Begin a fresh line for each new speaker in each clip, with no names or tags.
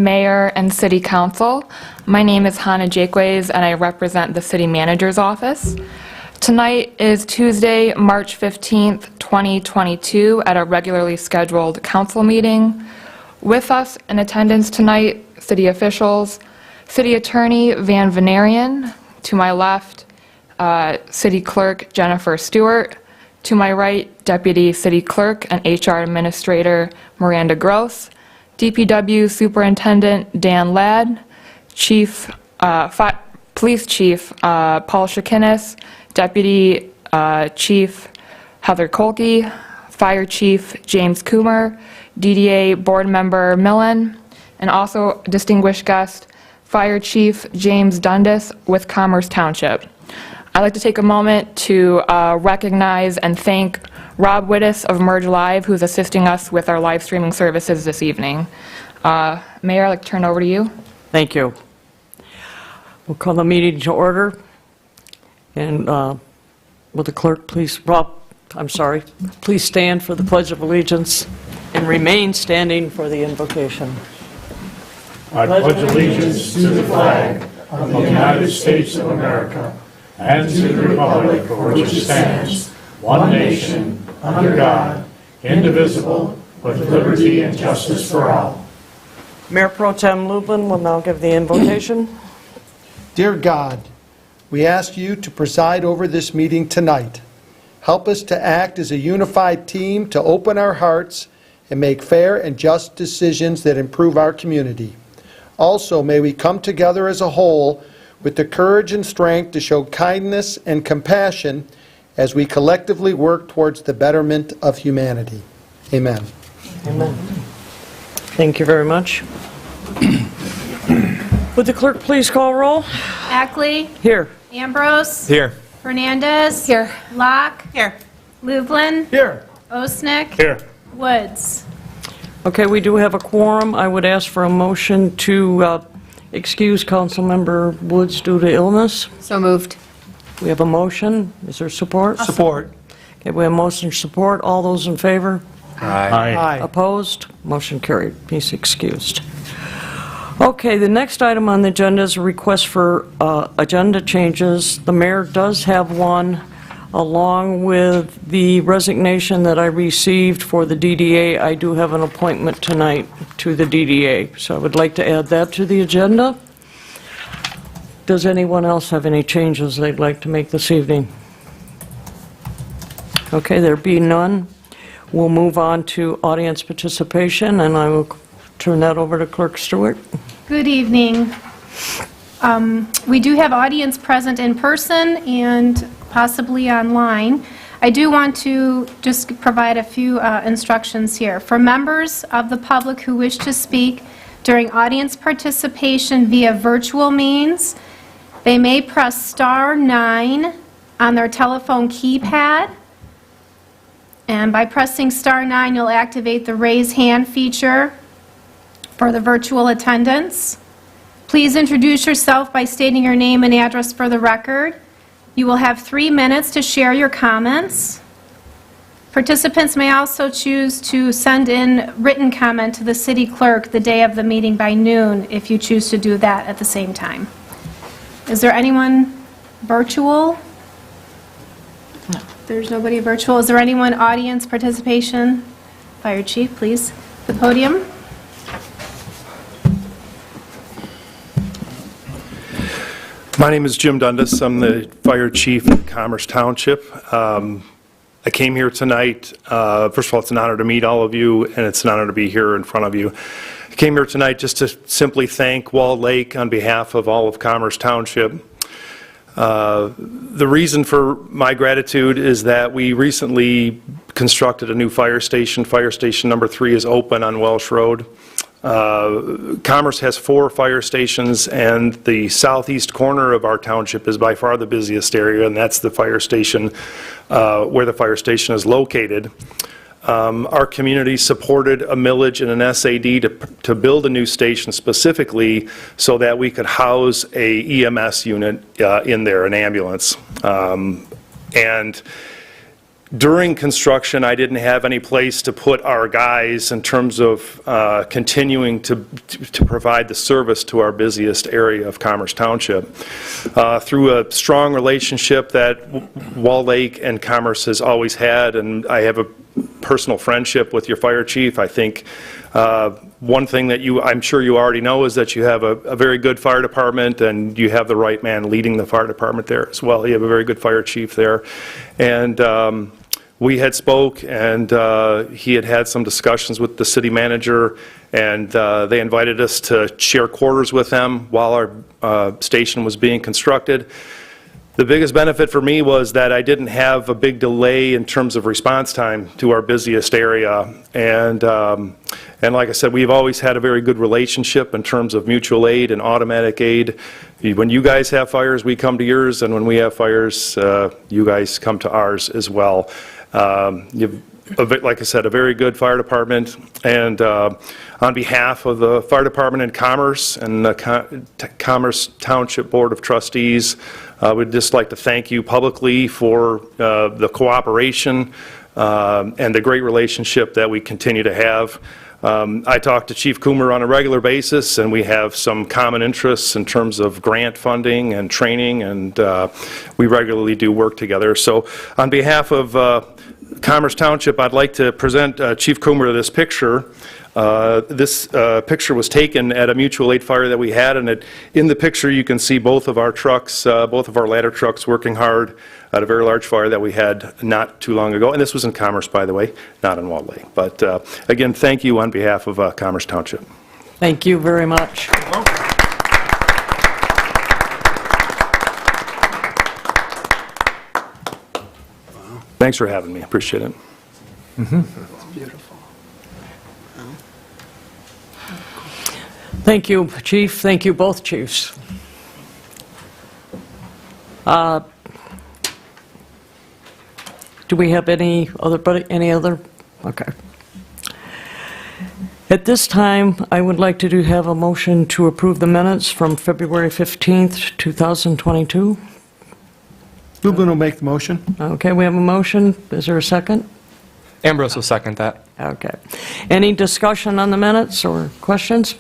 Mayor and City Council. My name is Hannah Jaques and I represent the City Manager's Office. Tonight is Tuesday, March 15th, 2022 at a regularly scheduled council meeting. With us in attendance tonight, city officials, City Attorney Van Venerian, to my left, City Clerk Jennifer Stewart, to my right, Deputy City Clerk and HR Administrator Miranda Gross, DPW Superintendent Dan Ladd, Police Chief Paul Shakinis, Deputy Chief Heather Kolke, Fire Chief James Coomer, DDA Board Member Millen, and also distinguished guest, Fire Chief James Dundas with Commerce Township. I'd like to take a moment to recognize and thank Rob Wittes of Merge Live, who's assisting us with our live streaming services this evening. Mayor, I'd like to turn it over to you.
Thank you. We'll call the meeting to order. And will the clerk please, please stand for the Pledge of Allegiance and remain standing for the invocation.
I pledge allegiance to the flag of the United States of America and to the republic for which it stands, one nation, under God, indivisible, with liberty and justice for all.
Mayor Pro Tem Lublin will now give the invocation.
Dear God, we ask you to preside over this meeting tonight. Help us to act as a unified team to open our hearts and make fair and just decisions that improve our community. Also, may we come together as a whole with the courage and strength to show kindness and compassion as we collectively work towards the betterment of humanity. Amen.
Amen. Thank you very much. Would the clerk please call roll?
Ackley.
Here.
Ambrose.
Here.
Fernandez.
Here.
Locke. Here. Lublin.
Here.
Osnick.
Here.
Woods.
Okay, we do have a quorum. I would ask for a motion to excuse Councilmember Woods due to illness.
So moved.
We have a motion. Is there support?
Support.
Okay, we have motion and support. All those in favor?
Aye.
Opposed? Motion carried. He's excused. Okay, the next item on the agenda is a request for agenda changes. The mayor does have one, along with the resignation that I received for the DDA. I do have an appointment tonight to the DDA, so I would like to add that to the agenda. Does anyone else have any changes they'd like to make this evening? Okay, there be none. We'll move on to audience participation, and I will turn that over to Clerk Stewart.
Good evening. We do have audience present in person and possibly online. I do want to just provide a few instructions here. For members of the public who wish to speak during audience participation via virtual means, they may press star 9 on their telephone keypad. And by pressing star 9, you'll activate the raise hand feature for the virtual attendants. Please introduce yourself by stating your name and address for the record. You will have 3 minutes to share your comments. Participants may also choose to send in written comment to the city clerk the day of the meeting by noon if you choose to do that at the same time. Is there anyone virtual? No. There's nobody virtual. Is there anyone audience participation? Fire Chief, please, the podium.
My name is Jim Dundas. I'm the Fire Chief in Commerce Township. I came here tonight. First of all, it's an honor to meet all of you, and it's an honor to be here in front of you. I came here tonight just to simply thank Wall Lake on behalf of all of Commerce Township. The reason for my gratitude is that we recently constructed a new fire station. Fire station number 3 is open on Welsh Road. Commerce has 4 fire stations, and the southeast corner of our township is by far the busiest area, and that's the fire station where the fire station is located. Our community supported a millage and an SAD to build a new station specifically so that we could house a EMS unit in there, an ambulance. And During construction, I didn't have any place to put our guys in terms of continuing to provide the service to our busiest area of Commerce Township. Through a strong relationship that Wall Lake and Commerce has always had, and I have a personal friendship with your fire chief, I think one thing that I'm sure you already know is that you have a very good fire department, and you have the right man leading the fire department there as well. You have a very good fire chief there. And we had spoke, and he had some discussions with the city manager, and they invited us to share quarters with them while our station was being constructed. The biggest benefit for me was that I didn't have a big delay in terms of response time to our busiest area. And like I said, we've always had a very good relationship in terms of mutual aid and automatic aid. When you guys have fires, we come to yours, and when we have fires, you guys come to ours as well. You've, like I said, a very good fire department, and on behalf of the fire department and Commerce and the Commerce Township Board of Trustees, we'd just like to thank you publicly for the cooperation and the great relationship that we continue to have. I talk to Chief Coomer on a regular basis, and we have some common interests in terms of grant funding and training, and we regularly do work together. So on behalf of Commerce Township, I'd like to present Chief Coomer this picture. This picture was taken at a mutual aid fire that we had, and in the picture you can see both of our trucks, both of our ladder trucks working hard at a very large fire that we had not too long ago. And this was in Commerce, by the way, not in Wall Lake. But again, thank you on behalf of Commerce Township.
Thank you very much.
Thanks for having me. Appreciate it.
Thank you, Chief. Thank you, both chiefs. Do we have any other? Okay. At this time, I would like to have a motion to approve the minutes from February 15th, 2022.
Lublin will make the motion.
Okay, we have a motion. Is there a second?
Ambrose will second that.
Okay. Any discussion on the minutes or questions?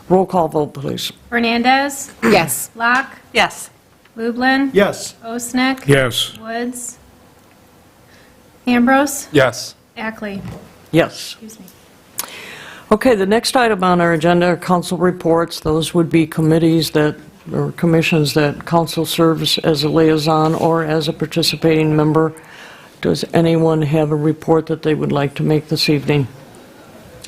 Roll call vote, please.
Fernandez.
Yes.
Locke.
Yes.
Lublin.
Yes.
Osnick.
Yes.
Woods. Ambrose.
Yes.
Ackley.
Yes.
Excuse me.
Okay, the next item on our agenda are council reports. Those would be committees or commissions that council serves as a liaison or as a participating member. Does anyone have a report that they would like to make this evening?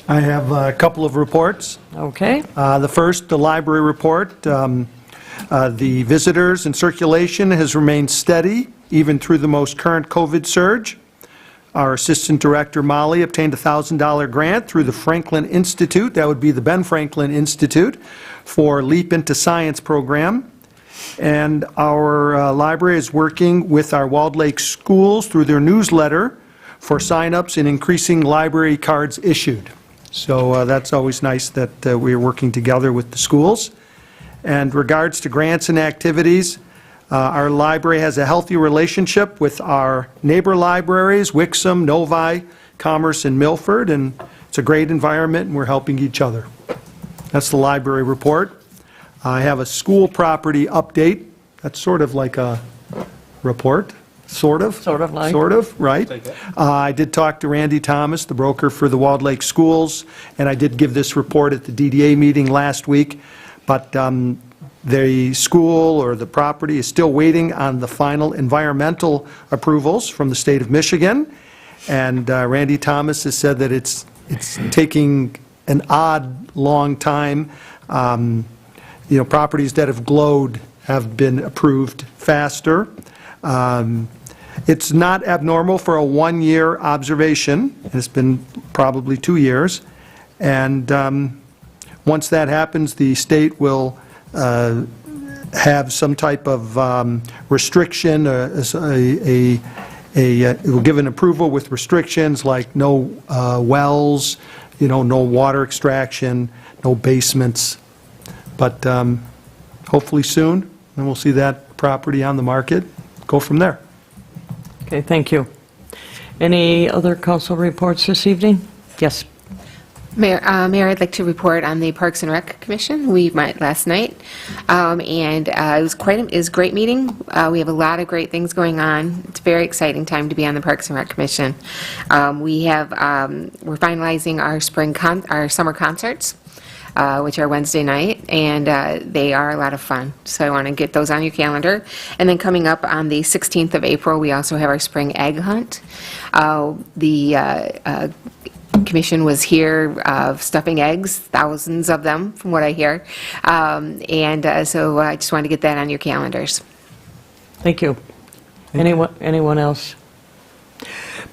I have a couple of reports.
Okay.
The first, the library report. The visitors and circulation has remained steady even through the most current COVID surge. Our Assistant Director, Molly, obtained a $1,000 grant through the Franklin Institute, that would be the Ben Franklin Institute, for Leap into Science program. And our library is working with our Walled Lake schools through their newsletter for sign-ups and increasing library cards issued. So that's always nice that we're working together with the schools. And regards to grants and activities, our library has a healthy relationship with our neighbor libraries, Wixom, Novi, Commerce, and Milford, and it's a great environment, and we're helping each other. That's the library report. I have a school property update. That's sort of like a report, sort of.
Sort of like.
Sort of, right. I did talk to Randy Thomas, the broker for the Walled Lake Schools, and I did give this report at the DDA meeting last week, but the school or the property is still waiting on the final environmental approvals from the state of Michigan. And Randy Thomas has said that it's taking an odd long time. Properties that have glowed have been approved faster. It's not abnormal for a one-year observation. It's been probably 2 years. And once that happens, the state will have some type of restriction, it will give an approval with restrictions like no wells, no water extraction, no basements. But hopefully soon, and we'll see that property on the market. Go from there.
Okay, thank you. Any other council reports this evening? Yes.
Mayor, I'd like to report on the Parks and Rec Commission. We met last night, and it was a great meeting. We have a lot of great things going on. It's a very exciting time to be on the Parks and Rec Commission. We're finalizing our summer concerts, which are Wednesday night, and they are a lot of fun. So I want to get those on your calendar. And then coming up on the 16th of April, we also have our spring egg hunt. The Commission was here stuffing eggs, thousands of them, from what I hear. So I just wanted to get that on your calendars.
Thank you. Anyone else?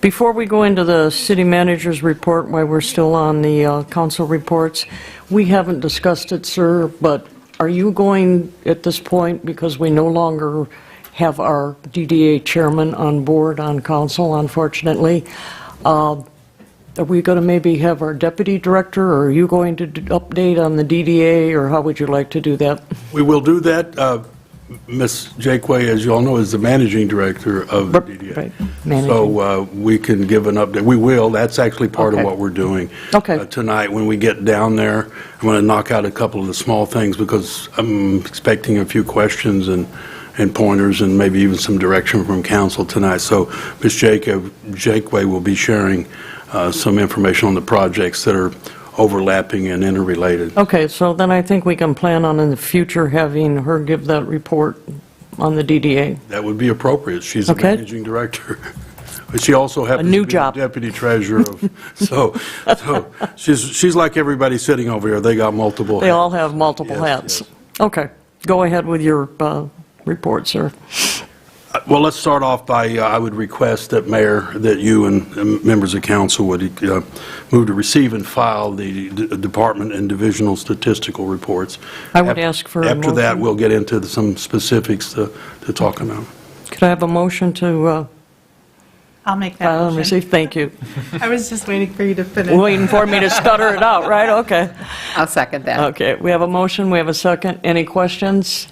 Before we go into the city manager's report, while we're still on the council reports, we haven't discussed it, sir, but are you going at this point, because we no longer have our DDA chairman on board on council, unfortunately, are we going to maybe have our deputy director, or are you going to update on the DDA, or how would you like to do that?
We will do that. Ms. Jakeway, as you all know, is the managing director of the DDA.
Right, managing.
So we can give an update. We will. That's actually part of
Okay.
what we're doing
Okay.
tonight. When we get down there, I'm going to knock out a couple of the small things because I'm expecting a few questions and pointers and maybe even some direction from council tonight. So Ms. Jakeway will be sharing some information on the projects that are overlapping and interrelated.
Okay, so then I think we can plan on in the future having her give that report on the DDA.
That would be appropriate. She's the
Okay.
managing director. But she also happens
new
to be
job.
the deputy treasurer. So she's like everybody sitting over here. They got multiple
They
hats.
all have multiple
Yes,
hats.
yes.
Okay, go ahead with your report, sir.
Well, let's start off by, I would request that Mayor, that you and members of council would move to receive and file the department and divisional statistical reports.
I would ask for a
After that,
motion.
we'll get into some specifics to talk about.
Could I have a motion to
I'll make that
file and
motion.
receive? Thank you.
I was just waiting for you to finish.
Waiting for me to stutter it out, right? Okay.
I'll second that.
Okay, we have a motion, we have a second. Any questions?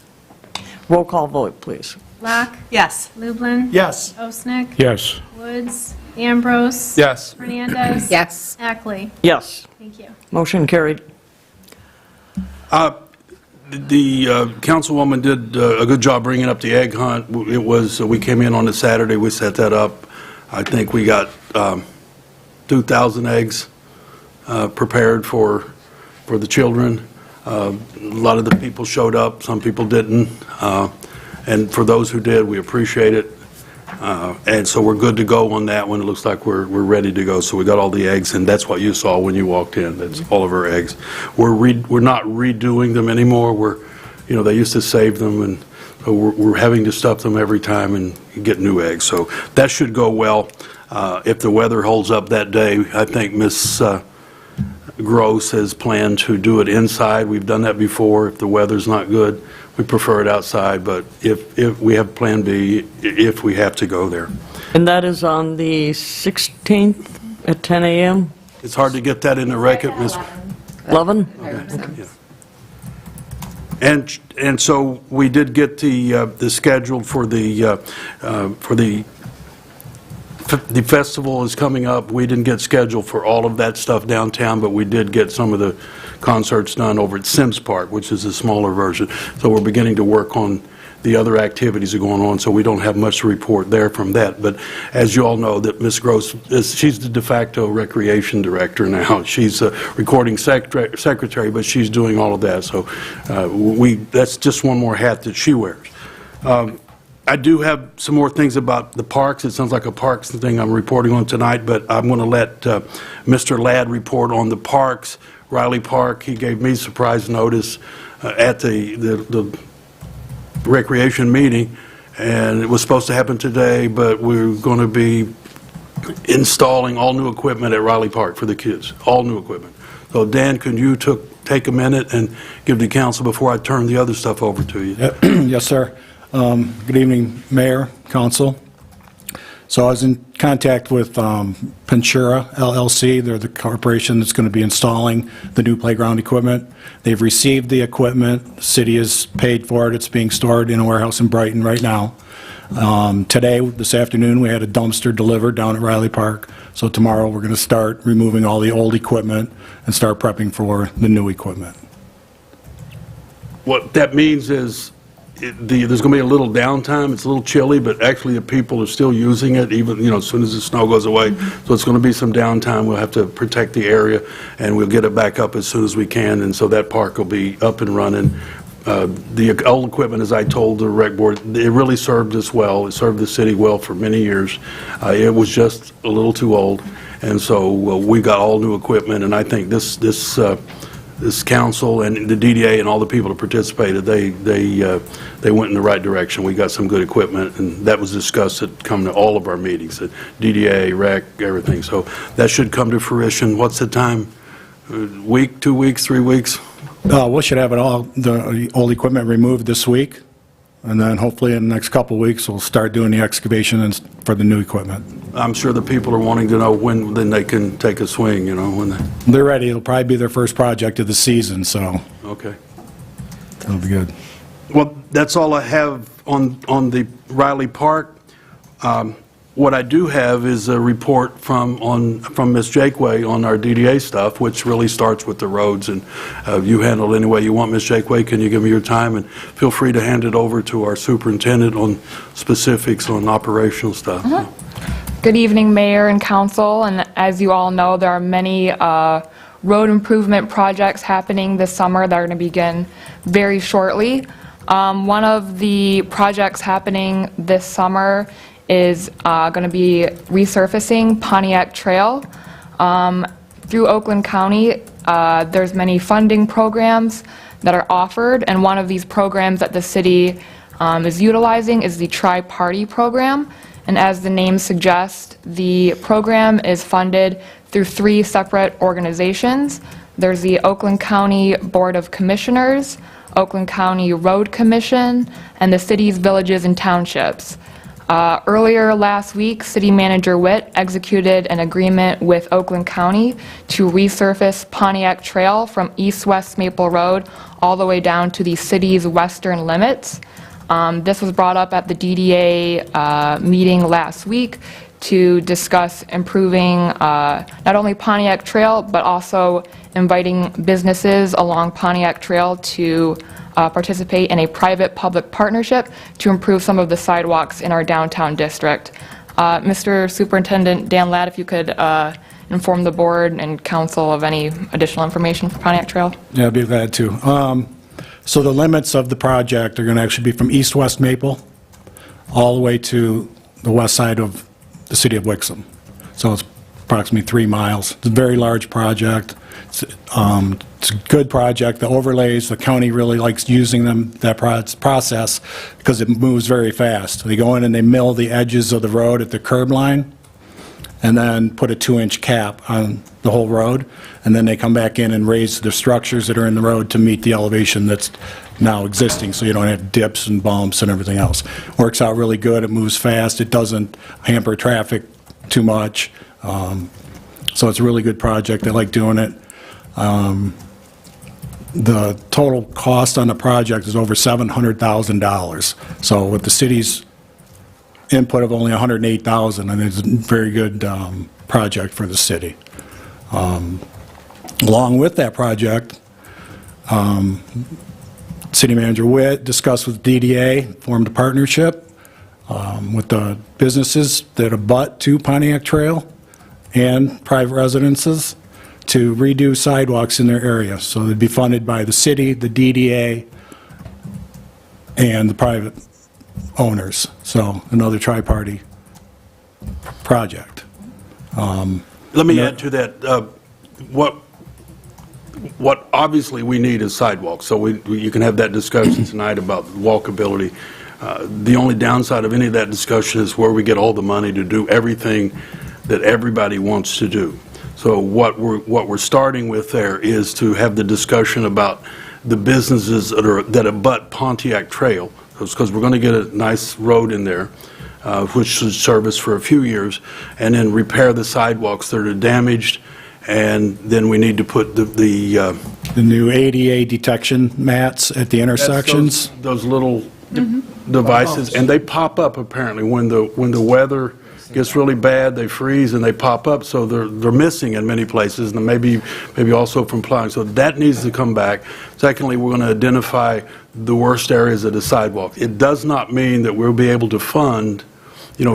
Roll call vote, please.
Locke,
Yes.
Lublin.
Yes.
Osnick.
Yes.
Woods. Ambrose.
Yes.
Hernandez.
Yes.
Ackley.
Yes,
Thank you.
motion carried.
The councilwoman did a good job bringing up the egg hunt. It was, we came in on a Saturday, we set that up. I think we got 2,000 eggs prepared for the children. A lot of the people showed up, some people didn't. And for those who did, we appreciate it. And so we're good to go on that one. It looks like we're ready to go. So we got all the eggs, and that's what you saw when you walked in. That's all of our eggs. We're not redoing them anymore. They used to save them, and so we're having to stuff them every time and get new eggs. So that should go well. If the weather holds up that day, I think Ms. Gross has planned to do it inside. We've done that before. If the weather's not good, we prefer it outside, but if we have Plan B, if we have to go there.
And that is on the 16th at 10 a.m.?
It's hard to get that in the record, Ms.
11?
And so we did get the schedule for the festival is coming up. We didn't get scheduled for all of that stuff downtown, but we did get some of the concerts done over at Sims Park, which is a smaller version. So we're beginning to work on the other activities that are going on, so we don't have much to report there from that. But as you all know, that Ms. Gross, she's the de facto recreation director now. She's a recording secretary, but she's doing all of that. So that's just one more hat that she wears. I do have some more things about the parks. It sounds like a parks thing I'm reporting on tonight, but I'm going to let Mr. Ladd report on the parks. Riley Park, he gave me surprise notice at the recreation meeting, and it was supposed to happen today, but we're going to be installing all new equipment at Riley Park for the kids, all new equipment. So Dan, can you take a minute and give the council before I turn the other stuff over to you?
Yes, sir. Good evening, Mayor, Council. So I was in contact with Pentura LLC. They're the corporation that's going to be installing the new playground equipment. They've received the equipment. The city has paid for it. It's being stored in a warehouse in Brighton right now. Today, this afternoon, we had a dumpster delivered down at Riley Park. So tomorrow, we're going to start removing all the old equipment and start prepping for the new equipment.
What that means is there's going to be a little downtime. It's a little chilly, but actually the people are still using it even, as soon as the snow goes away. So it's going to be some downtime. We'll have to protect the area, and we'll get it back up as soon as we can, and so that park will be up and running. The old equipment, as I told the rec board, it really served us well. It served the city well for many years. It was just a little too old, and so we got all new equipment, and I think this council and the DDA and all the people that participated, they went in the right direction. We got some good equipment, and that was discussed at come to all of our meetings, at DDA, rec, everything. So that should come to fruition. What's the time? Week, 2 weeks, 3 weeks?
We should have it all, the old equipment removed this week, and then hopefully in the next couple of weeks, we'll start doing the excavation for the new equipment.
I'm sure the people are wanting to know when then they can take a swing, when they...
They're ready. It'll probably be their first project of the season, so
Okay.
it'll be good.
Well, that's all I have on the Riley Park. What I do have is a report from Ms. Jakeway on our DDA stuff, which really starts with the roads, and you handle it any way you want. Ms. Jakeway, can you give me your time? And feel free to hand it over to our superintendent on specifics on operational stuff.
Good evening, Mayor and Council, and as you all know, there are many road improvement projects happening this summer that are going to begin very shortly. One of the projects happening this summer is going to be resurfacing Pontiac Trail. Through Oakland County, there's many funding programs that are offered, and one of these programs that the city is utilizing is the Tri-Party Program. And as the name suggests, the program is funded through 3 separate organizations. There's the Oakland County Board of Commissioners, Oakland County Road Commission, and the cities, villages, and townships. Earlier last week, City Manager Witt executed an agreement with Oakland County to resurface Pontiac Trail from east-west Maple Road all the way down to the city's western limits. This was brought up at the DDA meeting last week to discuss improving not only Pontiac Trail, but also inviting businesses along Pontiac Trail to participate in a private-public partnership to improve some of the sidewalks in our downtown district. Mr. Superintendent Dan Ladd, if you could inform the board and council of any additional information for Pontiac Trail.
Yeah, I'd be glad to. So the limits of the project are going to actually be from east-west Maple all the way to the west side of the city of Wixom. So it's approximately 3 miles. It's a very large project. It's a good project. The overlays, the county really likes using them, that process, because it moves very fast. They go in and they mill the edges of the road at the curb line, and then put a 2-inch cap on the whole road, and then they come back in and raise the structures that are in the road to meet the elevation that's now existing, so you don't have dips and bumps and everything else. Works out really good. It moves fast. It doesn't hamper traffic too much. So it's a really good project. I like doing it. The total cost on the project is over $700,000. So with the city's input of only $108,000, I think it's a very good project for the city. Along with that project, City Manager Witt discussed with DDA, formed a partnership with the businesses that abut to Pontiac Trail and private residences to redo sidewalks in their area. So they'd be funded by the city, the DDA, and the private owners. So another tri-party project.
Let me add to that. What obviously we need is sidewalks, so you can have that discussion tonight about walkability. The only downside of any of that discussion is where we get all the money to do everything that everybody wants to do. So what we're starting with there is to have the discussion about the businesses that abut Pontiac Trail, because we're going to get a nice road in there, which should serve us for a few years, and then repair the sidewalks that are damaged, and then we need to put the
new ADA detection mats at the intersections.
those little devices, and they pop up apparently when the weather gets really bad, they freeze and they pop up, so they're missing in many places, and maybe also from plowing. So that needs to come back. Secondly, we're going to identify the worst areas of the sidewalk. It does not mean that we'll be able to fund,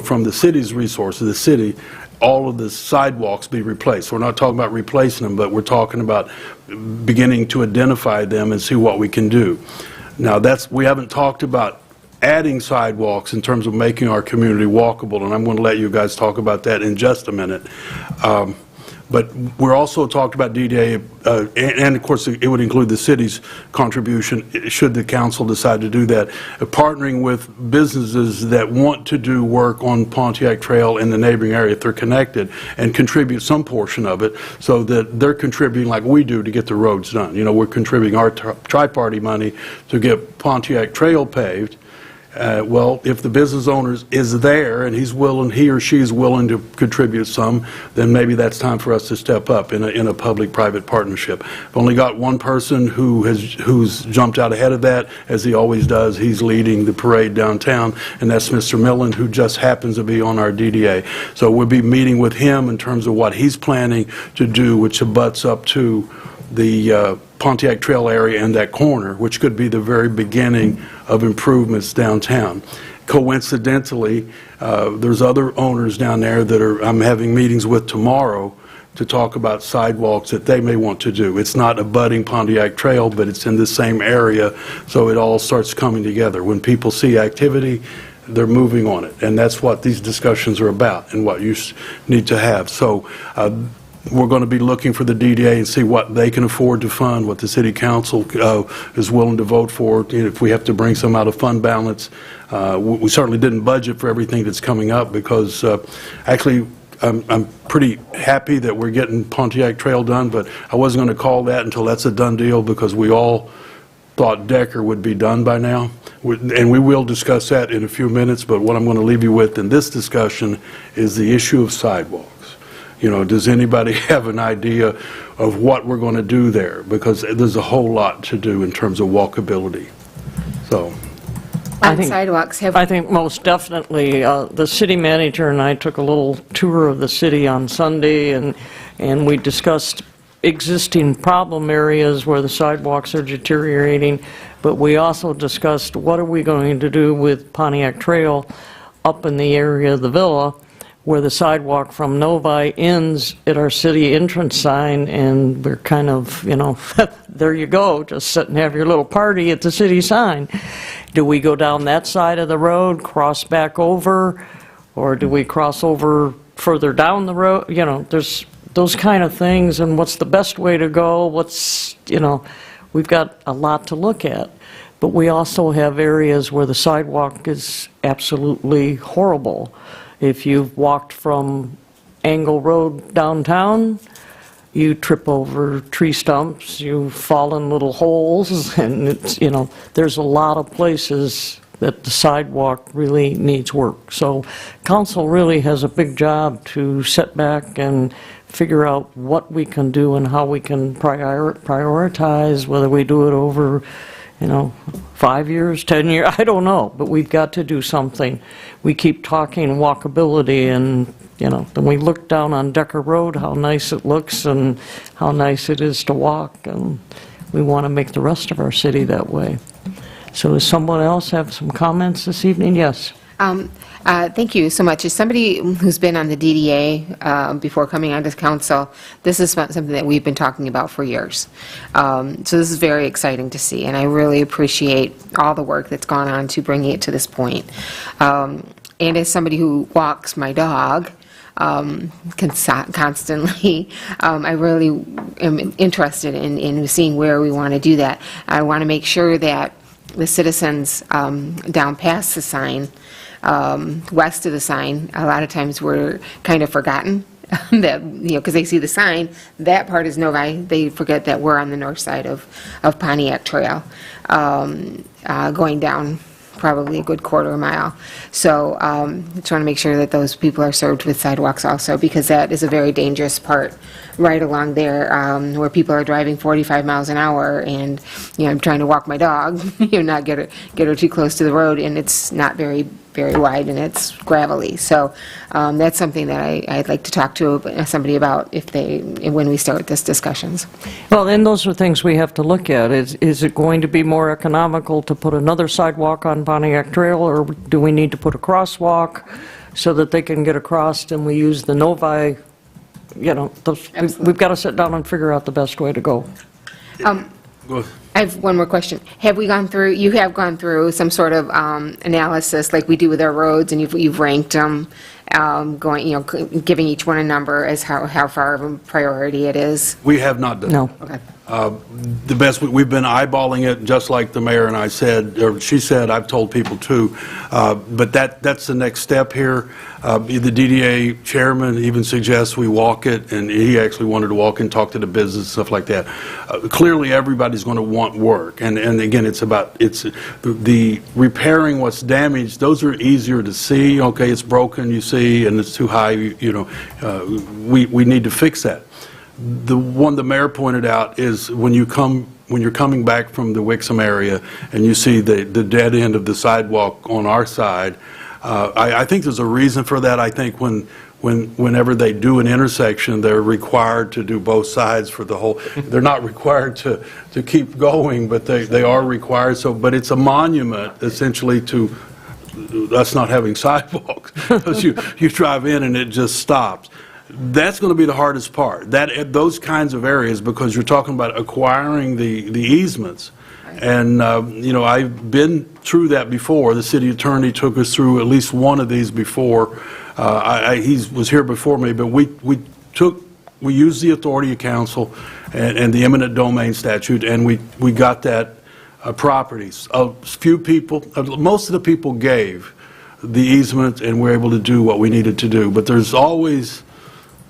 from the city's resources, the city, all of the sidewalks be replaced. We're not talking about replacing them, but we're talking about beginning to identify them and see what we can do. Now, we haven't talked about adding sidewalks in terms of making our community walkable, and I'm going to let you guys talk about that in just a minute. But we're also talked about DDA, and of course it would include the city's contribution, should the council decide to do that, partnering with businesses that want to do work on Pontiac Trail in the neighboring area if they're connected, and contribute some portion of it so that they're contributing like we do to get the roads done. We're contributing our tri-party money to get Pontiac Trail paved. Well, if the business owner is there and he or she is willing to contribute some, then maybe that's time for us to step up in a public-private partnership. I've only got one person who's jumped out ahead of that, as he always does. He's leading the parade downtown, and that's Mr. Millen, who just happens to be on our DDA. So we'll be meeting with him in terms of what he's planning to do, which abuts up to the Pontiac Trail area and that corner, which could be the very beginning of improvements downtown. Coincidentally, there's other owners down there that I'm having meetings with tomorrow to talk about sidewalks that they may want to do. It's not abutting Pontiac Trail, but it's in the same area, so it all starts coming together. When people see activity, they're moving on it, and that's what these discussions are about and what you need to have. So we're going to be looking for the DDA and see what they can afford to fund, what the city council is willing to vote for. If we have to bring some out of fund balance, we certainly didn't budget for everything that's coming up, because actually I'm pretty happy that we're getting Pontiac Trail done, but I wasn't going to call that until that's a done deal, because we all thought Decker would be done by now. And we will discuss that in a few minutes, but what I'm going to leave you with in this discussion is the issue of sidewalks. Does anybody have an idea of what we're going to do there? Because there's a whole lot to do in terms of walkability. So,
On sidewalks,
I think most definitely, the city manager and I took a little tour of the city on Sunday, and we discussed existing problem areas where the sidewalks are deteriorating, but we also discussed what are we going to do with Pontiac Trail up in the area of the Villa, where the sidewalk from Novi ends at our city entrance sign, and we're kind of, there you go, just sit and have your little party at the city sign. Do we go down that side of the road, cross back over, or do we cross over further down the road? There's those kind of things, and what's the best way to go? We've got a lot to look at. But we also have areas where the sidewalk is absolutely horrible. If you've walked from Angle Road downtown, you trip over tree stumps, you fall in little holes, and there's a lot of places that the sidewalk really needs work. So council really has a big job to sit back and figure out what we can do and how we can prioritize, whether we do it over 5 years, 10 years, I don't know, but we've got to do something. We keep talking walkability, and, then we look down on Decker Road, how nice it looks and how nice it is to walk, and we want to make the rest of our city that way. So does someone else have some comments this evening? Yes.
Thank you so much. As somebody who's been on the DDA before coming onto council, this is something that we've been talking about for years. So this is very exciting to see, and I really appreciate all the work that's gone on to bringing it to this point. And as somebody who walks my dog constantly, I really am interested in seeing where we want to do that. I want to make sure that the citizens down past the sign, west of the sign, a lot of times we're kind of forgotten that, because they see the sign, that part is Novi, they forget that we're on the north side of Pontiac Trail, going down probably a good quarter mile. So just want to make sure that those people are served with sidewalks also, because that is a very dangerous part right along there, where people are driving 45 miles an hour, and, I'm trying to walk my dog, not get her too close to the road, and it's not very wide, and it's gravelly. So that's something that I'd like to talk to somebody about when we start this discussions.
Well, and those are things we have to look at. Is it going to be more economical to put another sidewalk on Pontiac Trail, or do we need to put a crosswalk so that they can get across and we use the Novi? We've got to sit down and figure out the best way to go.
I have one more question. You have gone through some sort of analysis like we do with our roads, and you've ranked them, giving each one a number as how far of a priority it is?
We have not done that.
No.
Okay.
The best, we've been eyeballing it, just like the mayor and I said, or she said, I've told people too, but that's the next step here. The DDA chairman even suggests we walk it, and he actually wanted to walk and talk to the business, stuff like that. Clearly, everybody's going to want work, and again, it's the repairing what's damaged. Those are easier to see. Okay, it's broken, you see, and it's too high, we need to fix that. The one the mayor pointed out is when you're coming back from the Wixom area and you see the dead end of the sidewalk on our side, I think there's a reason for that. I think whenever they do an intersection, they're required to do both sides for the whole. They're not required to keep going, but they are required. But it's a monument essentially to us not having sidewalks. Because you drive in and it just stops. That's going to be the hardest part, those kinds of areas, because you're talking about acquiring the easements. And, I've been through that before. The city attorney took us through at least one of these before. He was here before me, but we used the authority of council and the eminent domain statute, and we got that properties. A few people, most of the people gave the easement, and we're able to do what we needed to do. But there's always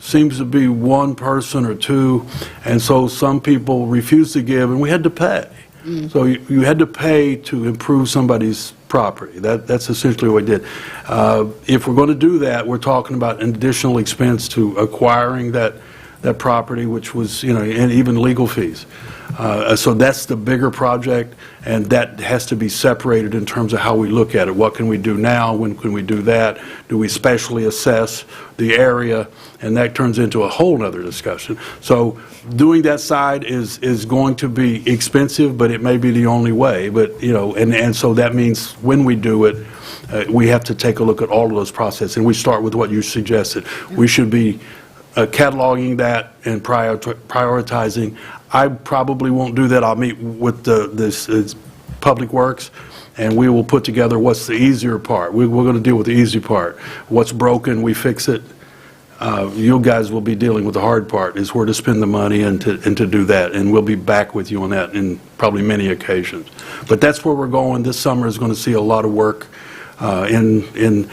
seems to be one person or two, and so some people refused to give, and we had to pay. So you had to pay to improve somebody's property. That's essentially what we did. If we're going to do that, we're talking about an additional expense to acquiring that property, which was, and even legal fees. So that's the bigger project, and that has to be separated in terms of how we look at it. What can we do now? When can we do that? Do we specially assess the area? And that turns into a whole other discussion. So doing that side is going to be expensive, but it may be the only way. But, and so that means when we do it, we have to take a look at all of those processes. And we start with what you suggested. We should be cataloging that and prioritizing. I probably won't do that. I'll meet with this Public Works, and we will put together what's the easier part. We're going to deal with the easy part. What's broken, we fix it. You guys will be dealing with the hard part, is where to spend the money and to do that. And we'll be back with you on that in probably many occasions. But that's where we're going. This summer is going to see a lot of work in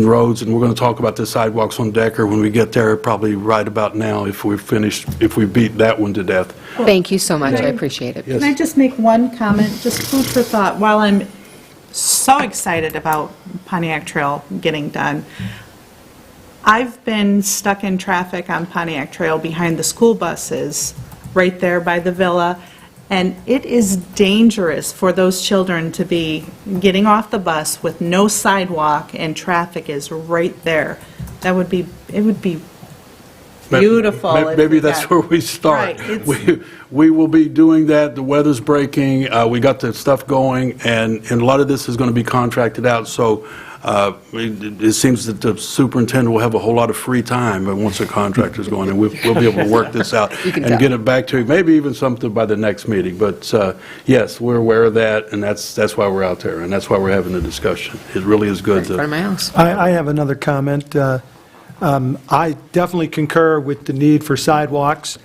roads, and we're going to talk about the sidewalks on Decker when we get there, probably right about now, if we beat that one to death.
Thank you so much. I appreciate it.
Can I just make one comment, just food for thought? While I'm so excited about Pontiac Trail getting done, I've been stuck in traffic on Pontiac Trail behind the school buses, right there by the villa, and it is dangerous for those children to be getting off the bus with no sidewalk and traffic is right there. It would be beautiful. if
Maybe
we
that's
got-
where we start.
Right,
We will be doing that. The weather's breaking. We got the stuff going, and a lot of this is going to be contracted out. So it seems that the superintendent will have a whole lot of free time once the contractor's going, and we'll be able to work this out and get it back to you. Maybe even something by the next meeting. But yes, we're aware of that, and that's why we're out there, and that's why we're having the discussion. It really is good
In front of my house.
I have another comment. I definitely concur with the need for sidewalks.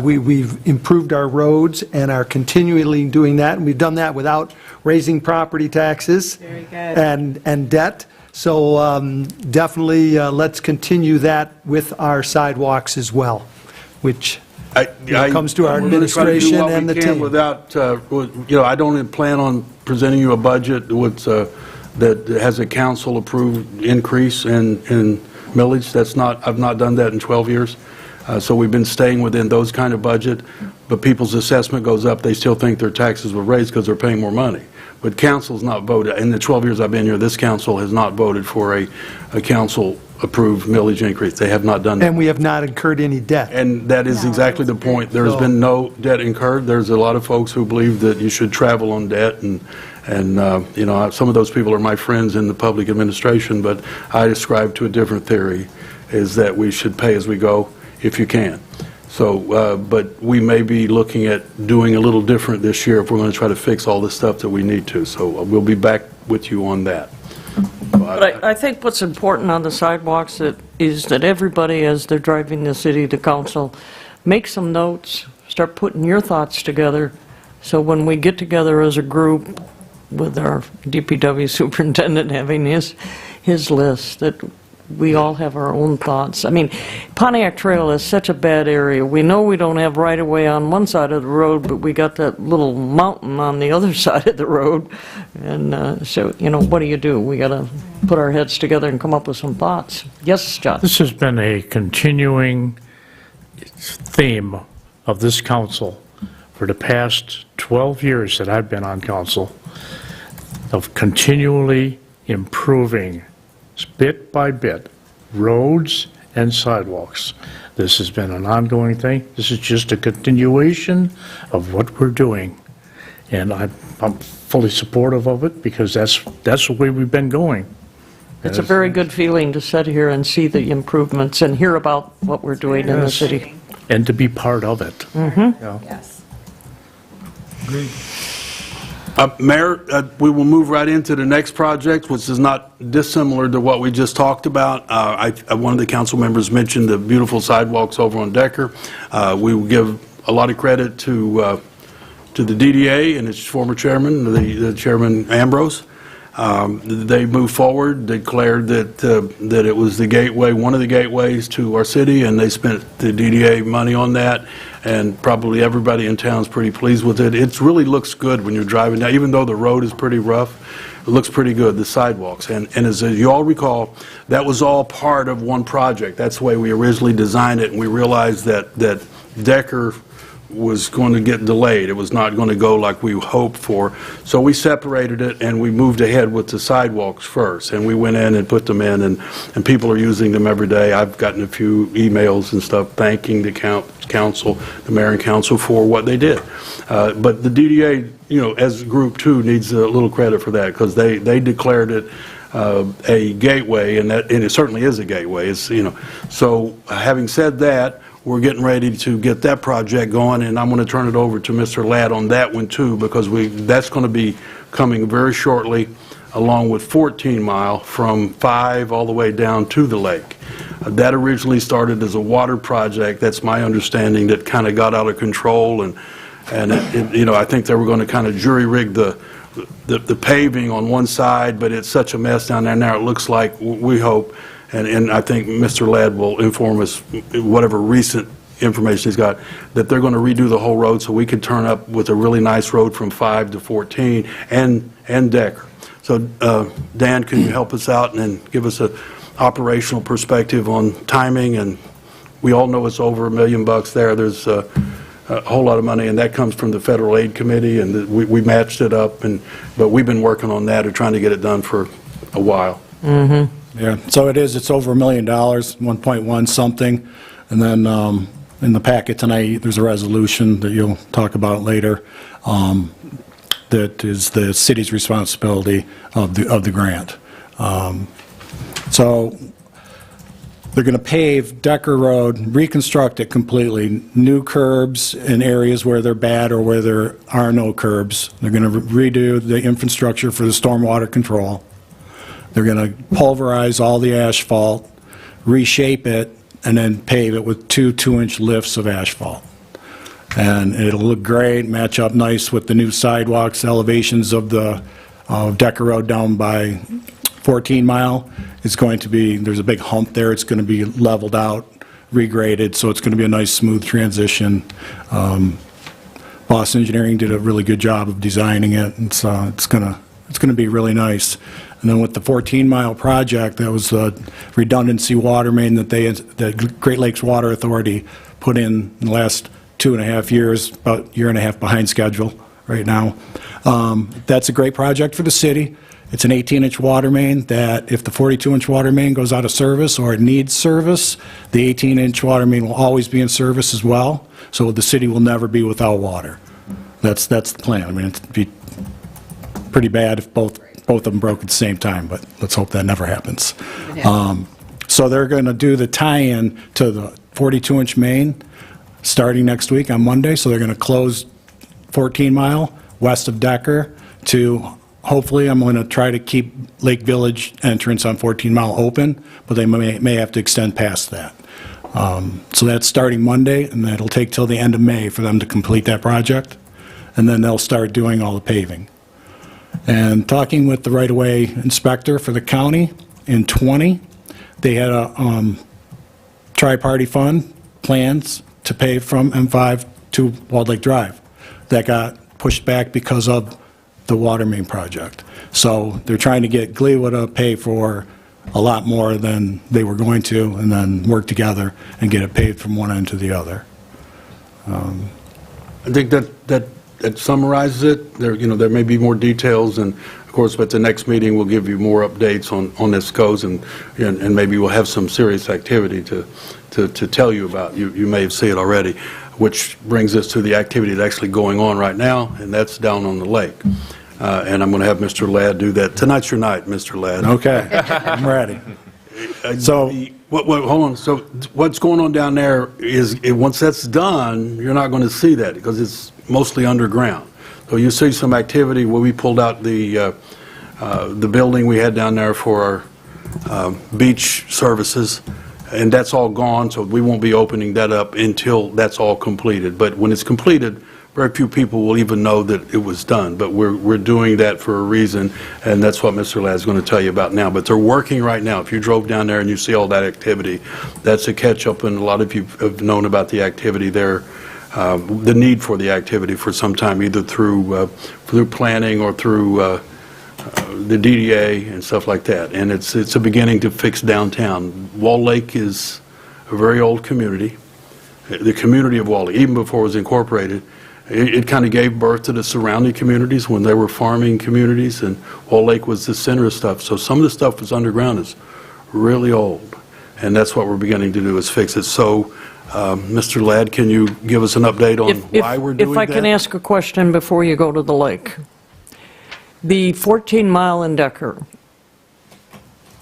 We've improved our roads and are continually doing that, and we've done that without raising property taxes.
Very good.
And debt. So definitely, let's continue that with our sidewalks as well, which comes to our
we're gonna try to do
administration
what we
and the
can
team.
Without, I don't plan on presenting you a budget that has a council-approved increase in millage. I've not done that in 12 years. So we've been staying within those kind of budget, but people's assessment goes up, they still think their taxes were raised because they're paying more money. But council's not voted. In the 12 years I've been here, this council has not voted for a council-approved millage increase. They have not done that.
And we have not incurred any debt.
And that is exactly the point. There's been no debt incurred. There's a lot of folks who believe that you should travel on debt, and you know, some of those people are my friends in the public administration, but I ascribe to a different theory, is that we should pay as we go if you can. So, but we may be looking at doing a little different this year if we're going to try to fix all the stuff that we need to. So we'll be back with you on that.
But I think what's important on the sidewalks is that everybody, as they're driving the city to council, make some notes, start putting your thoughts together, so when we get together as a group with our DPW superintendent having his list, that we all have our own thoughts. I mean, Pontiac Trail is such a bad area. We know we don't have right-of-way on one side of the road, but we got that little mountain on the other side of the road. And so, you know, what do? We got to put our heads together and come up with some thoughts. Yes, John?
This has been a continuing theme of this council for the past 12 years that I've been on council, of continually improving, bit by bit, roads and sidewalks. This has been an ongoing thing. This is just a continuation of what we're doing. And I'm fully supportive of it, because that's the way we've been going.
It's a very good feeling to sit here and see the improvements and hear about what we're doing in the city.
And to be part of it.
Yes.
Mayor, we will move right into the next project, which is not dissimilar to what we just talked about. One of the council members mentioned the beautiful sidewalks over on Decker. We will give a lot of credit to the DDA and its former chairman, the Chairman Ambrose. They moved forward, declared that it was the gateway, one of the gateways to our city, and they spent the DDA money on that, and probably everybody in town is pretty pleased with it. It really looks good when you're driving now, even though the road is pretty rough. It looks pretty good, the sidewalks. And as you all recall, that was all part of one project. That's the way we originally designed it, and we realized that Decker was going to get delayed. It was not going to go like we hoped for. So we separated it, and we moved ahead with the sidewalks first. And we went in and put them in, and people are using them every day. I've gotten a few emails and stuff thanking the council, the mayor and council, for what they did. But the DDA, you know, as Group 2, needs a little credit for that, because they declared it a gateway, and it certainly is a gateway. It's, you know, so having said that, we're getting ready to get that project going, and I'm going to turn it over to Mr. Ladd on that one too, because that's going to be coming very shortly, along with 14 Mile from 5 all the way down to the lake. That originally started as a water project, that's my understanding, that kind of got out of control, and you know, I think they were going to kind of jury-rig the paving on one side, but it's such a mess down there now. It looks like, we hope, and I think Mr. Ladd will inform us, whatever recent information he's got, that they're going to redo the whole road so we can turn up with a really nice road from 5 to 14 and Decker. So, Dan, can you help us out and give us an operational perspective on timing? And we all know it's over $1 million there. There's a whole lot of money, and that comes from the Federal Aid Committee, and we matched it up, but we've been working on that or trying to get it done for a while.
Yeah, so it's over $1 million, 1.1 something, and then in the packet tonight, there's a resolution that you'll talk about later, that is the city's responsibility of the grant. So they're going to pave Decker Road, reconstruct it completely, new curbs in areas where they're bad or where there are no curbs. They're going to redo the infrastructure for the stormwater control. They're going to pulverize all the asphalt, reshape it, and then pave it with 2 2-inch lifts of asphalt. And it'll look great, match up nice with the new sidewalks, elevations of the Decker Road down by 14 Mile. It's going to be, there's a big hump there, it's going to be leveled out, regraded, so it's going to be a nice smooth transition. Boston Engineering did a really good job of designing it, and so it's going to be really nice. And then with the 14-mile project, that was the redundancy water main that the Great Lakes Water Authority put in the last 2.5 years, about a year and a half behind schedule right now. That's a great project for the city. It's an 18-inch water main that if the 42-inch water main goes out of service or it needs service, the 18-inch water main will always be in service as well, so the city will never be without water. That's the plan. I mean, it'd be pretty bad if both of them broke at the same time, but let's hope that never happens. So they're going to do the tie-in to the 42-inch main starting next week on Monday, so they're going to close 14-mile west of Decker to, hopefully, I'm going to try to keep Lake Village entrance on 14-mile open, but they may have to extend past that. So that's starting Monday, and it'll take till the end of May for them to complete that project, and then they'll start doing all the paving. And talking with the right-of-way inspector for the county, in '20, they had a tri-party fund plans to pave from M5 to Walled Lake Drive. That got pushed back because of the water main project. So they're trying to get Gleewood to pay for a lot more than they were going to, and then work together and get it paved from one end to the other.
I think that summarizes it. There may be more details, and of course, at the next meeting, we'll give you more updates on this goes, and maybe we'll have some serious activity to tell you about. You may have seen it already, which brings us to the activity that's actually going on right now, and that's down on the lake. And I'm going to have Mr. Ladd do that. Tonight's your night, Mr. Ladd.
Okay, I'm ready. So,
hold on. So what's going on down there is, once that's done, you're not going to see that because it's mostly underground. So you see some activity where we pulled out the building we had down there for our beach services, and that's all gone, so we won't be opening that up until that's all completed. But when it's completed, very few people will even know that it was done, but we're doing that for a reason, and that's what Mr. Ladd is going to tell you about now. But they're working right now. If you drove down there and you see all that activity, that's a catch-up, and a lot of you have known about the activity there, the need for the activity for some time, either through planning or through the DDA and stuff like that. And it's a beginning to fix downtown. Walled Lake is a very old community. The community of Walled Lake, even before it was incorporated, it kind of gave birth to the surrounding communities when they were farming communities, and Walled Lake was the center of stuff. So some of the stuff that's underground is really old, and that's what we're beginning to do, is fix it. So, Mr. Ladd, can you give us an update on why we're doing that?
If I can ask a question before you go to the lake. The 14-mile in Decker,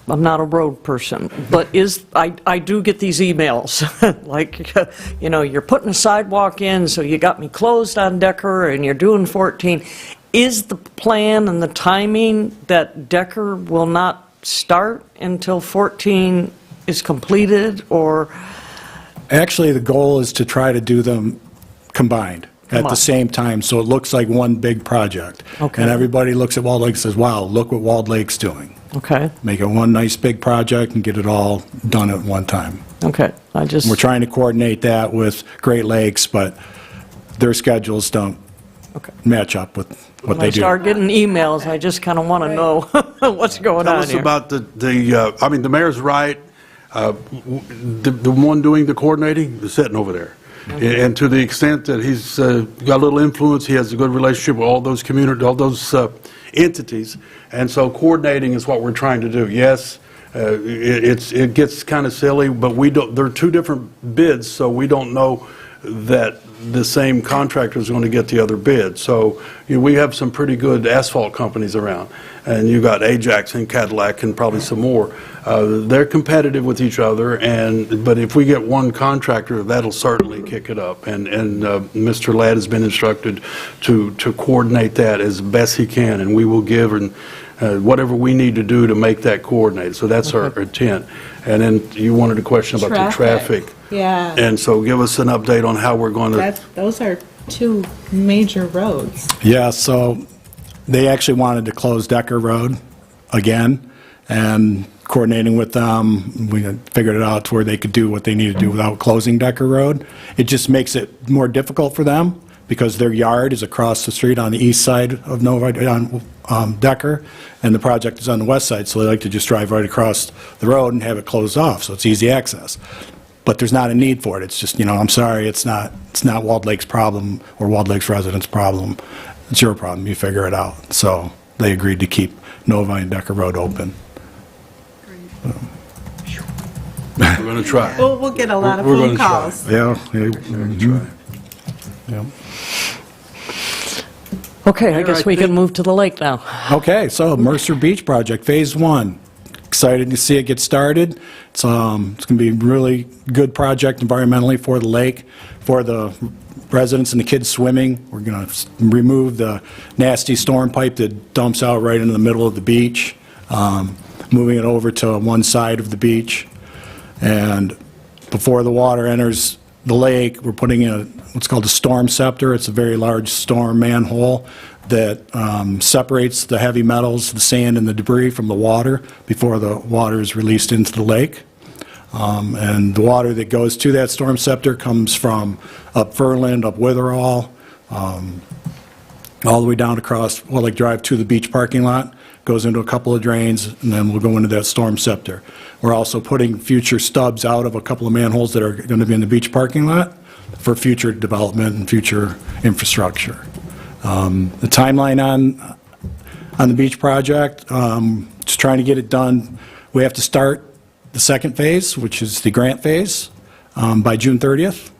I'm not a road person, but I do get these emails, like, you're putting a sidewalk in, so you got me closed on Decker, and you're doing 14. Is the plan and the timing that Decker will not start until 14 is completed, or?
actually, the goal is to try to do them combined at the same time, so it looks like one big project.
Okay.
And everybody looks at Walled Lake and says, wow, look what Walled Lake's doing.
Okay,
Make it one nice big project and get it all done at one time.
okay,
We're trying to coordinate that with Great Lakes, but their schedules don't match up with what
when
they
I
do.
start getting emails, I just kind of want to know what's going
Tell
on
us
here.
about the mayor's right. The one doing the coordinating is sitting over there. And to the extent that he's got a little influence, he has a good relationship with all those entities. And so coordinating is what we're trying to do. Yes, it gets kind of silly, but there are two different bids, so we don't know that the same contractor is going to get the other bid. So we have some pretty good asphalt companies around, and you got Ajax and Cadillac and probably some more. They're competitive with each other, but if we get one contractor, that'll certainly kick it up. And Mr. Ladd has been instructed to coordinate that as best he can, and we will give whatever we need to do to make that coordinated. So that's our intent. And then you wanted a question about the traffic.
Yeah.
And so give us an update on how we're going to...
Those are two major roads.
Yeah, so they actually wanted to close Decker Road again, and coordinating with them, we figured it out to where they could do what they need to do without closing Decker Road. It just makes it more difficult for them because their yard is across the street on the east side of Novi, on Decker, and the project is on the west side, so they like to just drive right across the road and have it closed off, so it's easy access. But there's not a need for it. It's just, I'm sorry, it's not Walled Lake's problem or Walled Lake's residents' problem. It's your problem. You figure it out. So they agreed to keep Novi and Decker Road open.
We're going to try.
We'll get a lot of
We're
phone
gonna try.
calls.
Yeah.
Okay, I guess we can move to the lake now.
Okay, so Mercer Beach Project, Phase 1. Excited to see it get started. It's going to be a really good project environmentally for the lake, for the residents and the kids swimming. We're going to remove the nasty storm pipe that dumps out right into the middle of the beach, moving it over to one side of the beach. And before the water enters the lake, we're putting in what's called a storm scepter. It's a very large storm manhole that separates the heavy metals, the sand, and the debris from the water before the water is released into the lake. And the water that goes to that storm scepter comes from up Furland, up Witherall, all the way down across Walled Lake Drive to the beach parking lot, goes into a couple of drains, and then we'll go into that storm scepter. We're also putting future stubs out of a couple of manholes that are going to be in the beach parking lot for future development and future infrastructure. The timeline on the beach project, just trying to get it done. We have to start the second phase, which is the grant phase, by June 30th.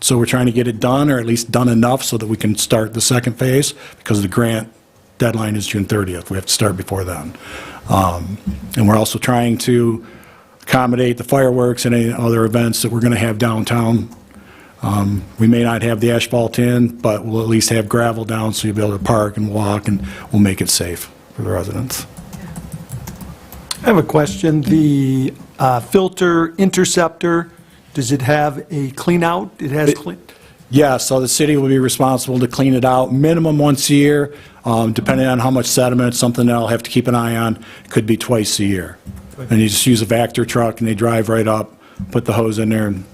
So we're trying to get it done, or at least done enough so that we can start the second phase, because the grant deadline is June 30th. We have to start before then. And we're also trying to accommodate the fireworks and any other events that we're going to have downtown. We may not have the asphalt in, but we'll at least have gravel down so you'll be able to park and walk, and we'll make it safe for the residents.
I have a question. The filter interceptor, does it have a clean out? It has clean.
Yeah, so the city will be responsible to clean it out minimum once a year, depending on how much sediment, something that I'll have to keep an eye on. Could be twice a year. And you just use a Vector truck and they drive right up, put the hose in there and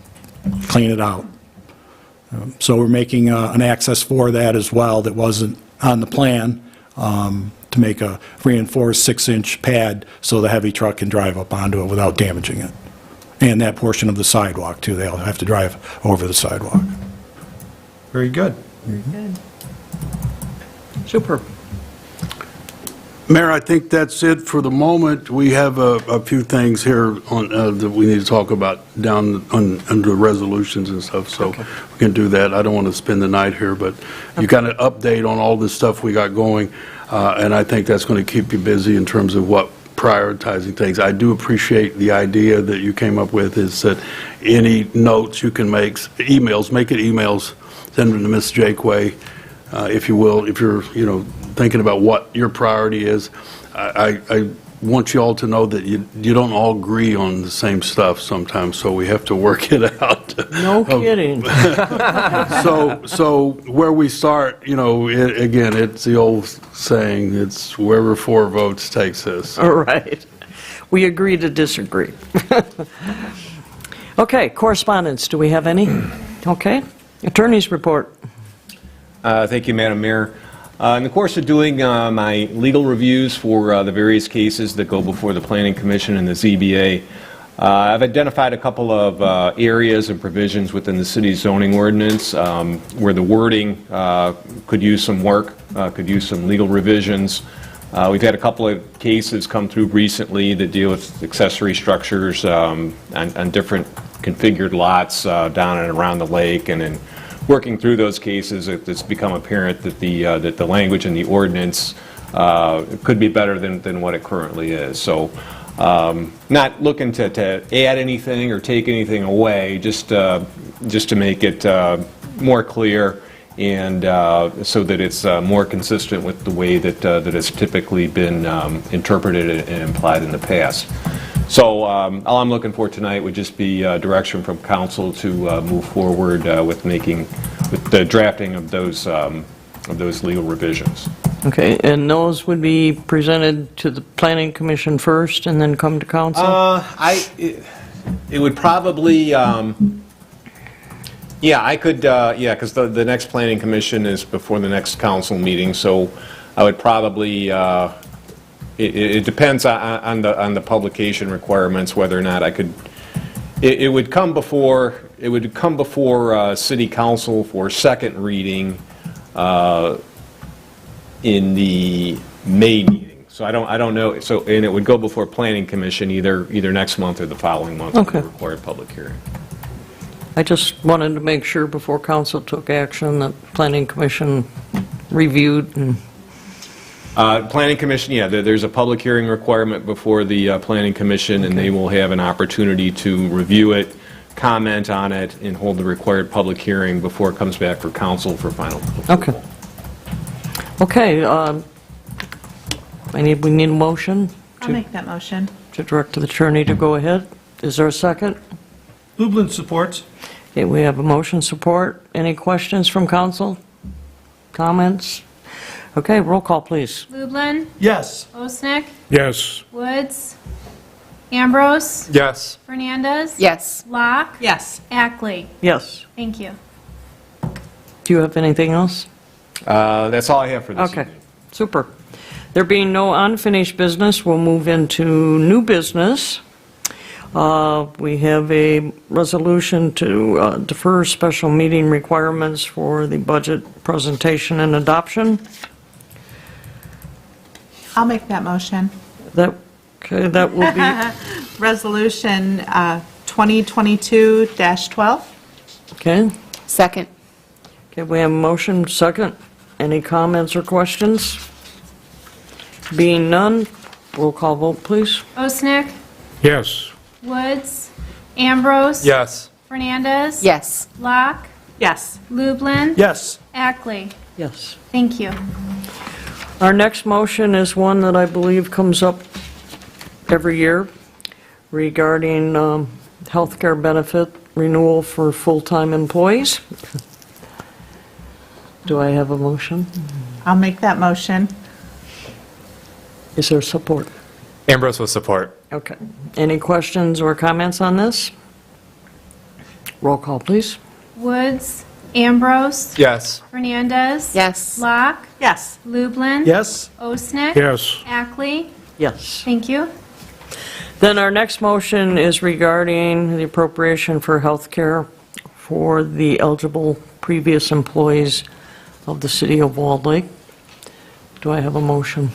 clean it out. So we're making an access for that as well that wasn't on the plan, to make a reinforced 6-inch pad so the heavy truck can drive up onto it without damaging it. And that portion of the sidewalk too, they'll have to drive over the sidewalk.
Very good.
Super.
Mayor, I think that's it for the moment. We have a few things here on, that we need to talk about down under resolutions and stuff, so we can do that. I don't want to spend the night here, but you got an update on all this stuff we got going, and I think that's going to keep you busy in terms of what prioritizing things. I do appreciate the idea that you came up with, is that any notes you can make, emails, make it emails, send them to Ms. Jakeway, if you will, if you're, thinking about what your priority is. I want you all to know that you don't all agree on the same stuff sometimes, so we have to work it out.
No kidding.
So where we start, again, it's the old saying, it's wherever 4 votes takes us.
All right. We agree to disagree. Okay, correspondence, do we have any? Okay. Attorney's report.
Thank you, Madam Mayor. In the course of doing my legal reviews for the various cases that go before the Planning Commission and the ZBA, I've identified a couple of areas and provisions within the city's zoning ordinance where the wording could use some work, could use some legal revisions. We've had a couple of cases come through recently that deal with accessory structures on different configured lots down and around the lake, and in working through those cases, it's become apparent that the language in the ordinance could be better than what it currently is. So, not looking to add anything or take anything away, just to make it more clear and so that it's more consistent with the way that has typically been interpreted and implied in the past. So all I'm looking for tonight would just be direction from council to move forward with the drafting of those legal revisions.
Okay, and those would be presented to the Planning Commission first and then come to council?
It would probably Yeah, I could, because the next planning commission is before the next council meeting, so I would probably, it depends on the publication requirements, whether or not I could, it would come before city council for second reading in the May meeting. So I don't know, so, and it would go before planning commission either next month or the following month for the
Okay.
required public hearing.
I just wanted to make sure before council took action that planning commission reviewed and,
Planning commission, yeah, there's a public hearing requirement before the planning commission, and they will have an opportunity to review it, comment on it, and hold the required public hearing before it comes back for council for final approval.
okay. We need a motion
I'll make that motion.
to direct the attorney to go ahead. Is there a second?
Lublin supports.
Okay, we have a motion support. Any questions from council? Comments? Okay, roll call, please.
Lublin?
Yes.
Osnick?
Yes.
Woods? Ambrose?
Yes.
Fernandez?
Yes.
Locke?
Yes.
Ackley?
Yes.
Thank you.
Do you have anything else?
That's all I have for this
Okay,
evening.
super. There being no unfinished business, we'll move into new business. We have a resolution to defer special meeting requirements for the budget presentation and adoption.
I'll make that motion.
That will be,
Resolution 2022-12.
okay?
Second.
Okay, we have a motion, second. Any comments or questions? Being none, roll call vote, please.
Osnick?
Yes.
Woods? Ambrose?
Yes.
Fernandez?
Yes.
Locke?
Yes.
Lublin?
Yes.
Ackley?
Yes.
Thank you.
Our next motion is one that I believe comes up every year regarding healthcare benefit renewal for full-time employees. Do I have a motion?
I'll make that motion.
Is there support?
Ambrose with support.
Okay. Any questions or comments on this? Roll call, please.
Woods? Ambrose?
Yes.
Fernandez?
Yes.
Locke?
Yes.
Lublin?
Yes.
Osnick?
Yes.
Ackley?
Yes.
Thank you.
Then our next motion is regarding the appropriation for health care for the eligible previous employees of the city of Walled Lake. Do I have a motion?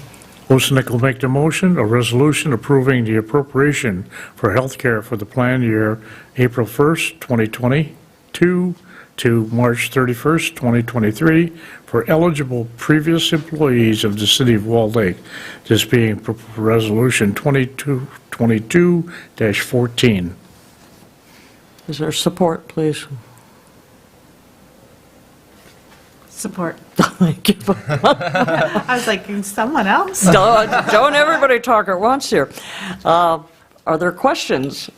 Osnick will make the motion, a resolution approving the appropriation for health care for the plan year April 1st, 2022 to March 31st, 2023 for eligible previous employees of the city of Walled Lake, this being Resolution 22-14.
Is there support, please?
Support.
Thank you.
I was like, someone else?
Don't everybody talk at once here. Are there questions?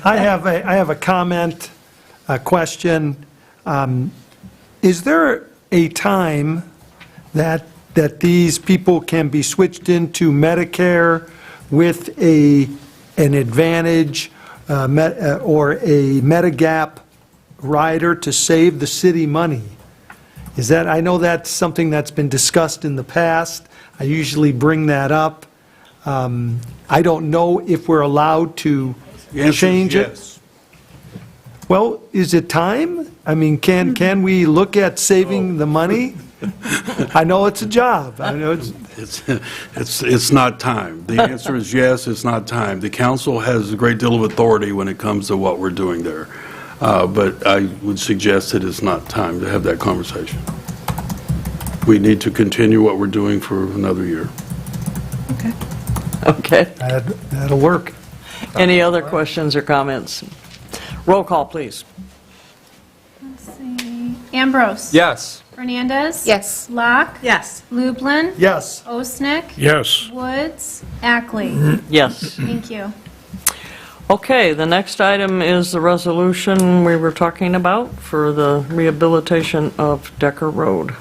I have a comment, a question. Is there a time that these people can be switched into Medicare with an Advantage or a Medigap rider to save the city money? I know that's something that's been discussed in the past. I usually bring that up. I don't know if we're allowed to
The answer is
change it.
yes.
Well, is it time? I mean, can we look at saving the money? I know it's a job. I know
It's not time. The answer is yes, it's not time. The council has a great deal of authority when it comes to what we're doing there. But I would suggest that it's not time to have that conversation. We need to continue what we're doing for another year.
Okay.
that'll work.
Any other questions or comments? Roll call, please.
Let's see. Ambrose?
Yes.
Fernandez?
Yes.
Locke?
Yes.
Lublin?
Yes.
Osnick?
Yes.
Woods? Ackley?
Yes.
Thank you.
Okay, the next item is the resolution we were talking about for the rehabilitation of Decker Road.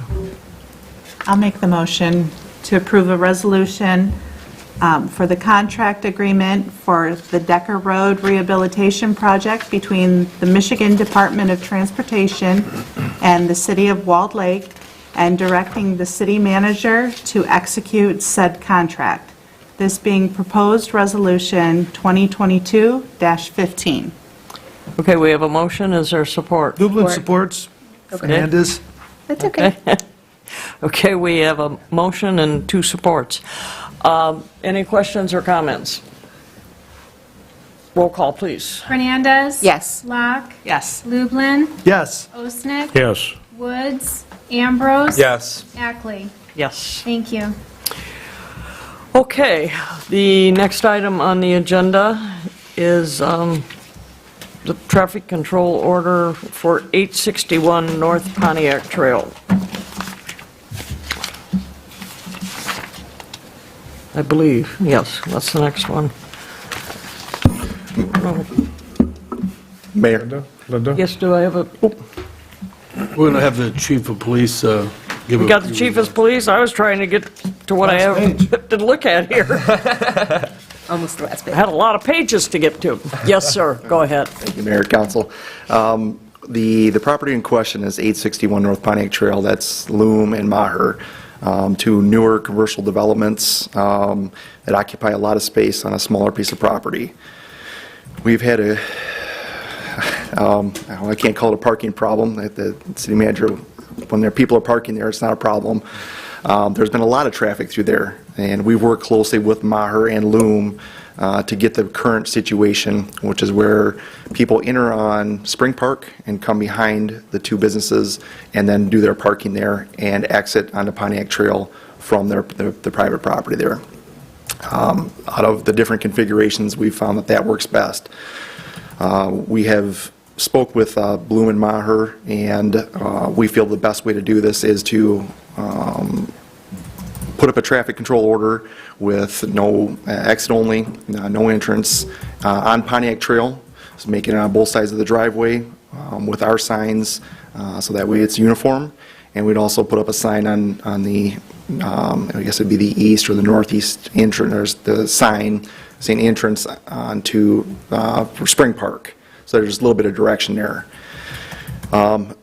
I'll make the motion to approve a resolution for the contract agreement for the Decker Road Rehabilitation Project between the Michigan Department of Transportation and the City of Walled Lake, and directing the city manager to execute said contract. This being proposed resolution 2022-15.
Okay, we have a motion. Is there support?
Lublin supports. Fernandez.
That's okay.
Okay, we have a motion and 2 supports. Any questions or comments? Roll call, please.
Hernandez.
Yes.
Locke.
Yes.
Lublin.
Yes.
Osnick.
Yes.
Woods. Ambrose.
Yes.
Ackley.
Yes.
Thank you.
Okay, the next item on the agenda is the traffic control order for 861 North Pontiac Trail. I believe, yes, that's the next one.
Mayor.
Linda?
Yes, do I have a,
We're going to have the chief of police give
we
a
got the
few
chief of police, I was trying to get to what I have to look at here.
Almost the last
I
bit.
had a lot of pages to get to. Yes, sir, go ahead.
Thank you, Mayor, Council. The property in question is 861 North Pontiac Trail. That's Loom and Maher, 2 newer commercial developments that occupy a lot of space on a smaller piece of property. We've had I can't call it a parking problem. The city manager, when their people are parking there, it's not a problem. There's been a lot of traffic through there, and we've worked closely with Maher and Loom to get the current situation, which is where people enter on Spring Park and come behind the 2 businesses and then do their parking there and exit onto Pontiac Trail from their private property there. Out of the different configurations, we've found that works best. We have spoke with Bloom and Maher, and we feel the best way to do this is to put up a traffic control order with no exit only, no entrance on Pontiac Trail, so making it on both sides of the driveway with our signs, so that way it's uniform. And we'd also put up a sign on the, I guess it'd be the east or the northeast entrance, there's the sign saying entrance onto for Spring Park. So there's a little bit of direction there.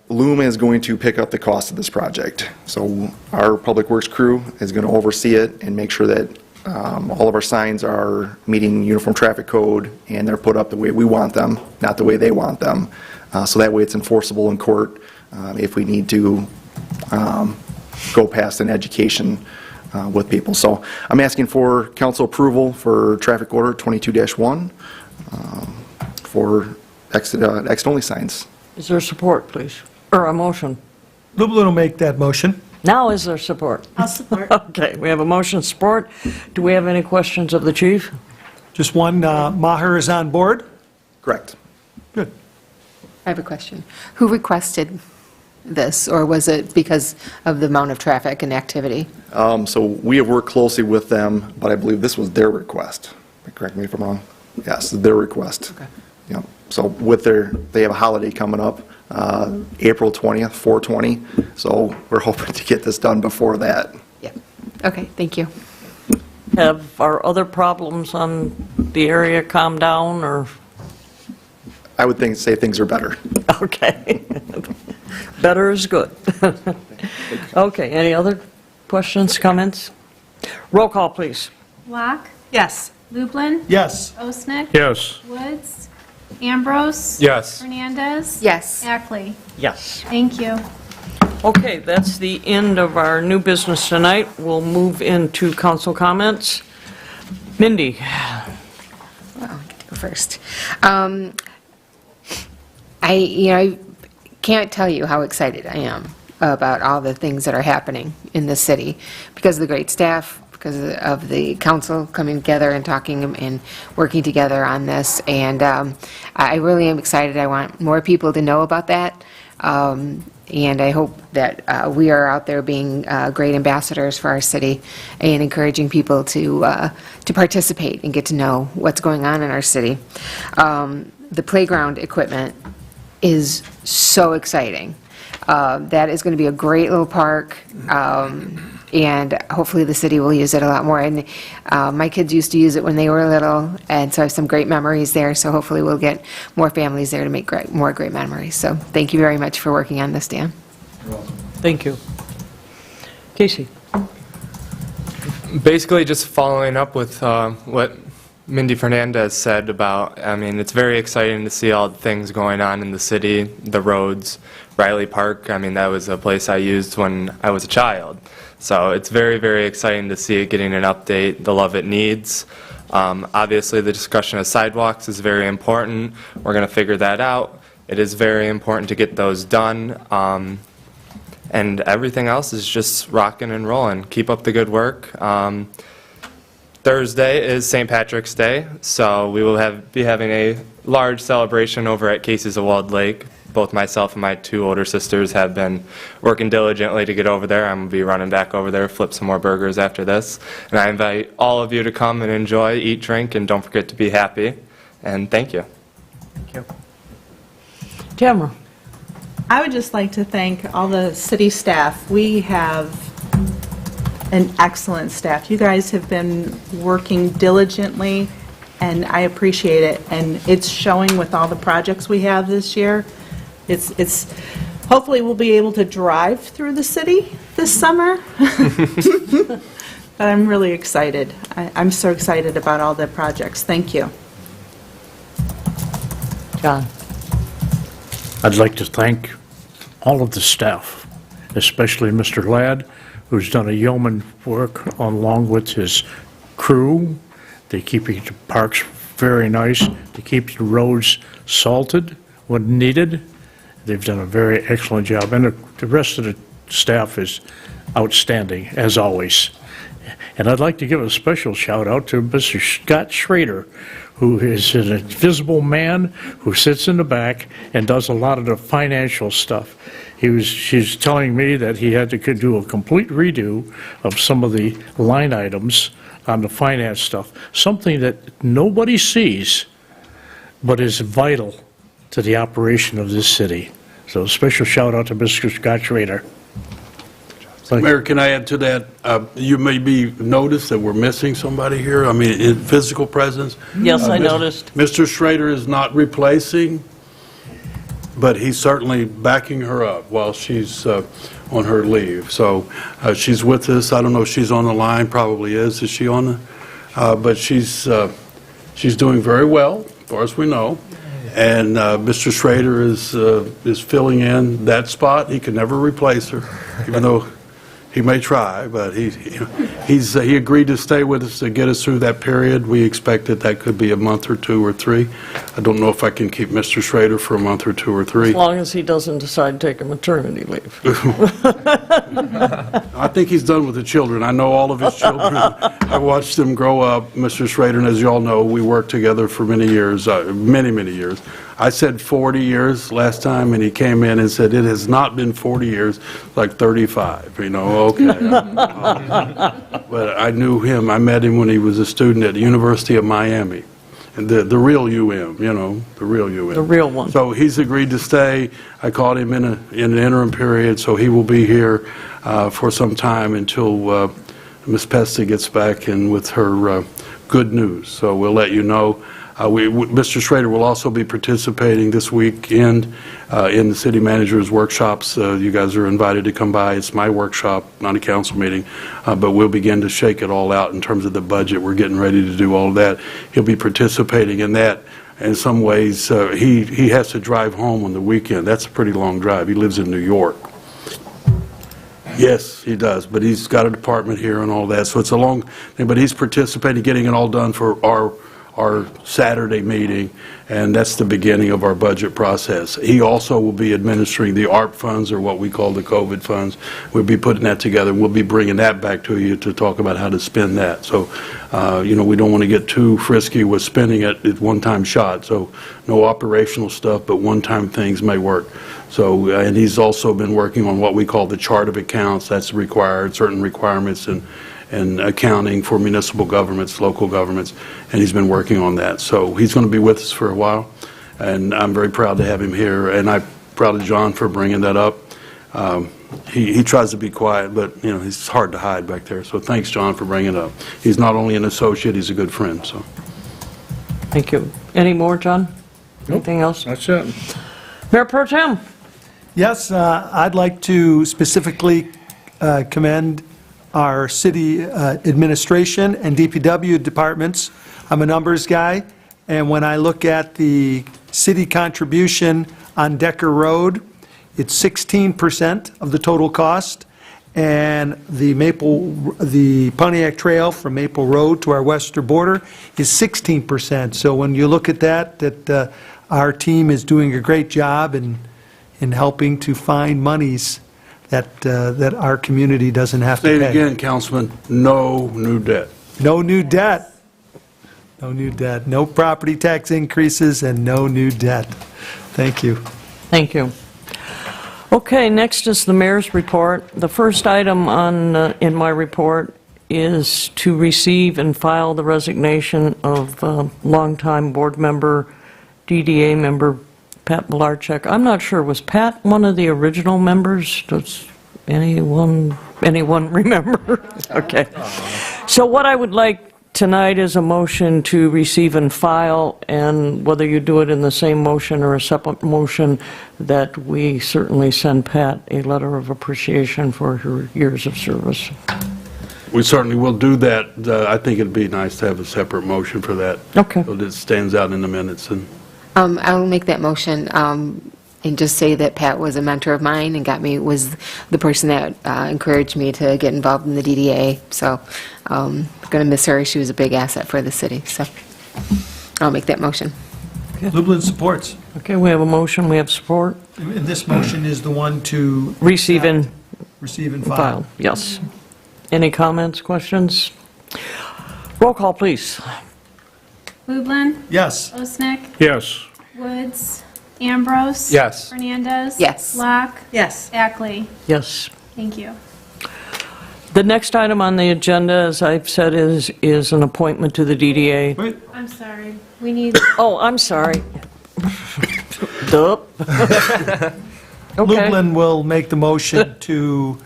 Loom is going to pick up the cost of this project. So our Public Works crew is going to oversee it and make sure that all of our signs are meeting uniform traffic code and they're put up the way we want them, not the way they want them. So that way it's enforceable in court if we need to go past an education with people. So I'm asking for council approval for traffic order 22-1 for exit-only signs.
Is there support, please? Or a motion?
Lublin will make that motion.
Now is there support?
I'll support.
Okay, we have a motion support. Do we have any questions of the chief?
Just one, Maher is on board?
Correct.
Good.
I have a question. Who requested this, or was it because of the amount of traffic and activity?
So we have worked closely with them, but I believe this was their request. Correct me if I'm wrong. Yes, their request.
Okay.
Yeah. So with they have a holiday coming up, April 20th, 4/20. So we're hoping to get this done before that.
Yeah. Okay, thank you.
Have our other problems on the area calmed down, or?
I would say things are better.
Okay. Better is good. Okay, any other questions, comments? Roll call, please.
Locke.
Yes.
Lublin.
Yes.
Osnick.
Yes.
Woods. Ambrose.
Yes.
Hernandez.
Yes.
Ackley.
Yes.
Thank you.
Okay, that's the end of our new business tonight. We'll move into council comments. Mindy?
Well, I get to go first. I can't tell you how excited I am about all the things that are happening in this city because of the great staff, because of the council coming together and talking and working together on this. And I really am excited. I want more people to know about that. And I hope that we are out there being great ambassadors for our city and encouraging people to participate and get to know what's going on in our city. The playground equipment is so exciting. That is going to be a great little park. and hopefully the city will use it a lot more. And my kids used to use it when they were little, and so I have some great memories there, so hopefully we'll get more families there to make more great memories. So thank you very much for working on this, Dan.
Thank you. Casey?
Basically, just following up with what Mindy Fernandez said about, I mean, it's very exciting to see all the things going on in the city, the roads, Riley Park. I mean, that was a place I used when I was a child. So it's very, very exciting to see it getting an update, the love it needs. Obviously, the discussion of sidewalks is very important. We're going to figure that out. It is very important to get those done. And everything else is just rocking and rolling. Keep up the good work. Thursday is St. Patrick's Day, so we will be having a large celebration over at Casey's of Walled Lake. Both myself and my 2 older sisters have been working diligently to get over there. I'm going to be running back over there, flip some more burgers after this. And I invite all of you to come and enjoy, eat, drink, and don't forget to be happy. And thank you.
Thank you. Tamara?
I would just like to thank all the city staff. We have an excellent staff. You guys have been working diligently, and I appreciate it. And it's showing with all the projects we have this year. It's hopefully we'll be able to drive through the city this summer. But I'm really excited. I'm so excited about all the projects. Thank you.
John?
I'd like to thank all of the staff, especially Mr. Ladd, who's done a yeoman work along with his crew. They keep the parks very nice. They keep the roads salted when needed. They've done a very excellent job, and the rest of the staff is outstanding, as always. And I'd like to give a special shout out to Mr. Scott Schrader, who is an invisible man who sits in the back and does a lot of the financial stuff. She's telling me that he had to do a complete redo of some of the line items on the finance stuff, something that nobody sees, but is vital to the operation of this city. So a special shout out to Mr. Scott Schrader.
Mayor, can I add to that? You may be noticed that we're missing somebody here. I mean, in physical presence.
Yes, I noticed.
Mr. Schrader is not replacing, but he's certainly backing her up while she's on her leave. So she's with us. I don't know if she's on the line. Probably is. Is she on the? But she's doing very well, as far as we know. And Mr. Schrader is filling in that spot. He can never replace her, even though he may try, but he agreed to stay with us to get us through that period. We expect that could be a month or 2 or 3. I don't know if I can keep Mr. Schrader for a month or 2 or 3.
As long as he doesn't decide to take a maternity leave.
I think he's done with the children. I know all of his children. I watched them grow up. Mr. Schrader, and as you all know, we worked together for many years, many years. I said 40 years last time, and he came in and said, it has not been 40 years, like 35, okay. But I knew him. I met him when he was a student at the University of Miami, and the real UM, the real UM.
The real one.
So he's agreed to stay. I called him in an interim period, so he will be here for some time until Ms. Pesta gets back in with her good news. So we'll let you know. Mr. Schrader will also be participating this weekend in the city manager's workshops. You guys are invited to come by. It's my workshop, not a council meeting, but we'll begin to shake it all out in terms of the budget. We're getting ready to do all of that. He'll be participating in that. In some ways, he has to drive home on the weekend. That's a pretty long drive. He lives in New York. Yes, he does, but he's got a department here and all that, so it's a long thing. But he's participating, getting it all done for our Saturday meeting, and that's the beginning of our budget process. He also will be administering the ARP funds, or what we call the COVID funds. We'll be putting that together. We'll be bringing that back to you to talk about how to spend that. So, we don't want to get too frisky with spending it at one-time shot. So, no operational stuff, but one-time things may work. So, and he's also been working on what we call the chart of accounts. That's required, certain requirements and accounting for municipal governments, local governments, and he's been working on that. So he's going to be with us for a while, and I'm very proud to have him here, and I'm proud of John for bringing that up. he tries to be quiet, but, he's hard to hide back there. So thanks, John, for bringing it up. He's not only an associate, he's a good friend, so.
Thank you. Any more, John? Anything else?
That's it.
Mayor Pro Tem?
Yes, I'd like to specifically commend our city administration and DPW departments. I'm a numbers guy, and when I look at the city contribution on Decker Road, it's 16% of the total cost, and the Pontiac Trail from Maple Road to our western border is 16%. So when you look at that our team is doing a great job in helping to find monies that our community doesn't have to
Say
pay.
it again, Councilman, no new debt.
No new debt. No new debt. No property tax increases and no new debt. Thank you.
Thank you. Okay, next is the mayor's report. The first item in my report is to receive and file the resignation of longtime board member, DDA member Pat Malarchuk. I'm not sure, was Pat one of the original members? Does anyone remember? Okay. So what I would like tonight is a motion to receive and file, and whether you do it in the same motion or a separate motion, that we certainly send Pat a letter of appreciation for her years of service.
We certainly will do that. I think it'd be nice to have a separate motion for that.
Okay.
So that it stands out in the minutes. And
I will make that motion and just say that Pat was a mentor of mine and was the person that encouraged me to get involved in the DDA. So I'm going to miss her. She was a big asset for the city. So I'll make that motion.
Lublin supports.
Okay, we have a motion, we have support.
And this motion is the one to
Receive and
receive and file.
file, yes. Any comments, questions? Roll call, please.
Lublin?
Yes.
Osnick?
Yes.
Woods? Ambrose?
Yes.
Fernandez?
Yes.
Locke?
Yes.
Ackley?
Yes.
Thank you.
The next item on the agenda, as I've said, is an appointment to the DDA.
Wait,
I'm sorry. We need,
Oh, I'm sorry. Duh. Okay.
Lublin will make the motion to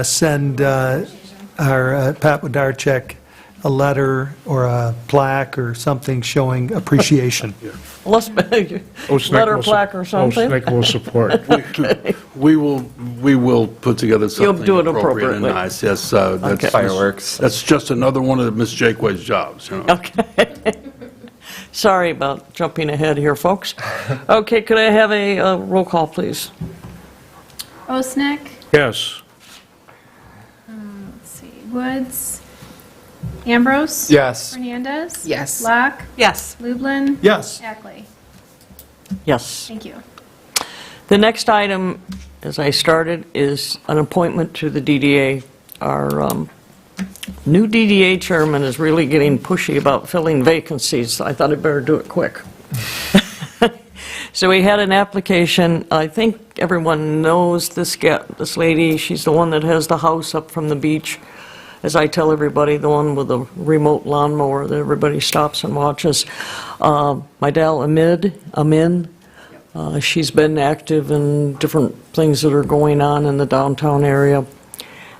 send our Pat Wodarczyk a letter or a plaque or something showing appreciation.
Let's, letter, plaque, or something.
Osnick will support.
we will put together something
do it
appropriate and
appropriately.
nice. Yes, that's
Fireworks.
That's just another one of Ms. Jakeway's jobs,
Okay. Sorry about jumping ahead here, folks. Okay, could I have a roll call, please?
Osnick?
Yes.
Let's see. Woods? Ambrose?
Yes.
Fernandez?
Yes.
Locke?
Yes.
Lublin?
Yes.
Ackley?
Yes.
Thank you.
The next item, as I started, is an appointment to the DDA. Our new DDA chairman is really getting pushy about filling vacancies. I thought I'd better do it quick. So we had an application. I think everyone knows this lady. She's the one that has the house up from the beach. As I tell everybody, the one with the remote lawnmower that everybody stops and watches. Maidal Amin. She's been active in different things that are going on in the downtown area.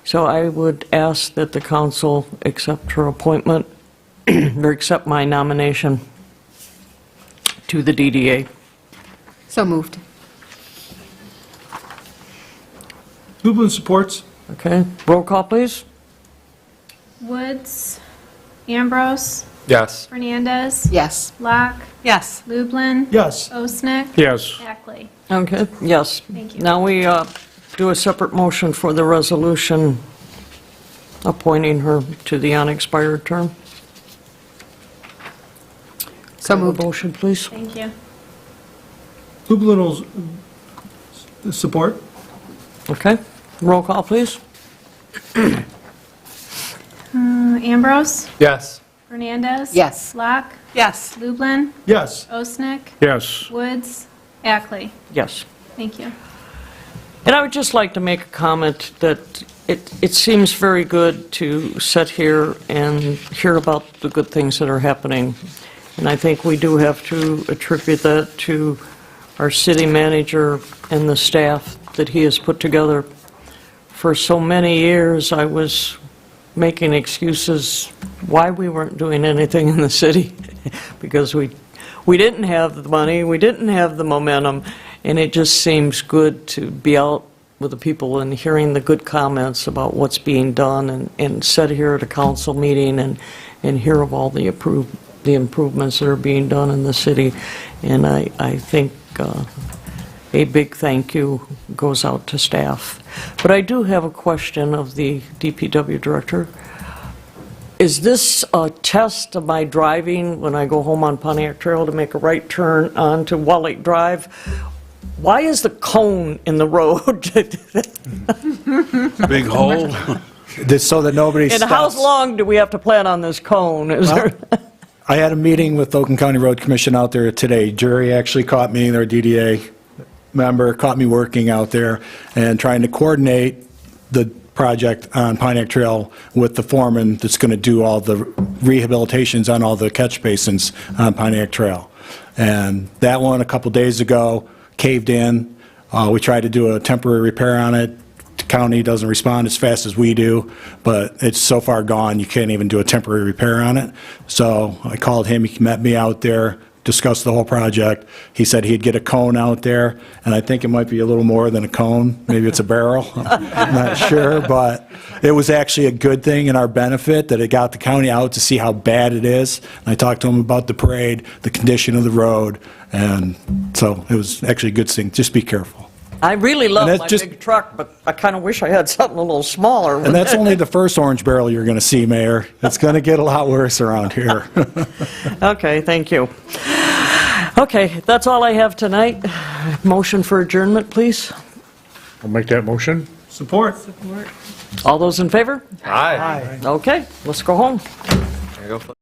So I would ask that the council accept her appointment, or accept my nomination to the DDA.
So moved.
Lublin supports.
Okay, roll call, please.
Woods? Ambrose?
Yes.
Fernandez?
Yes.
Locke?
Yes.
Lublin?
Yes.
Osnick?
Yes.
Ackley?
Okay, yes.
Thank you.
Now we do a separate motion for the resolution appointing her to the unexpired term.
So
Have a
moved.
motion, please.
Thank you.
Lublin will support.
Okay, roll call, please.
Ambrose?
Yes.
Fernandez?
Yes.
Locke?
Yes.
Lublin?
Yes.
Osnick?
Yes.
Woods? Ackley?
Yes.
Thank you.
And I would just like to make a comment that it seems very good to sit here and hear about the good things that are happening. And I think we do have to attribute that to our city manager and the staff that he has put together for so many years, I was making excuses why we weren't doing anything in the city, because we didn't have the money, we didn't have the momentum, and it just seems good to be out with the people and hearing the good comments about what's being done, and sit here at a council meeting and hear of all the improvements that are being done in the city. And I think a big thank you goes out to staff. But I do have a question of the DPW director. Is this a test of my driving when I go home on Pontiac Trail to make a right turn onto Wall Lake Drive? Why is the cone in the road?
Big hole.
So that nobody
And
stops.
how long do we have to plan on this cone? Is there?
I had a meeting with Oakland County Road Commission out there today. Jerry actually caught me, their DDA member, caught me working out there and trying to coordinate the project on Pontiac Trail with the foreman that's going to do all the rehabilitations on all the catch basins on Pontiac Trail. And that one, a couple days ago, caved in. We tried to do a temporary repair on it. The county doesn't respond as fast as we do, but it's so far gone, you can't even do a temporary repair on it. So I called him, he met me out there, discussed the whole project. He said he'd get a cone out there, and I think it might be a little more than a cone. Maybe it's a barrel. I'm not sure, but it was actually a good thing in our benefit that it got the county out to see how bad it is. And I talked to him about the parade, the condition of the road, and so it was actually a good thing. Just be careful.
I really love
And
my
that's just-
big truck, but I kind of wish I had something a little smaller.
And that's only the first orange barrel you're going to see, Mayor. It's going to get a lot worse around here.
Okay, thank you. Okay, that's all I have tonight. Motion for adjournment, please.
I'll make that motion.
Support.
All those in favor?
Aye.
Okay, let's go home.
There you go.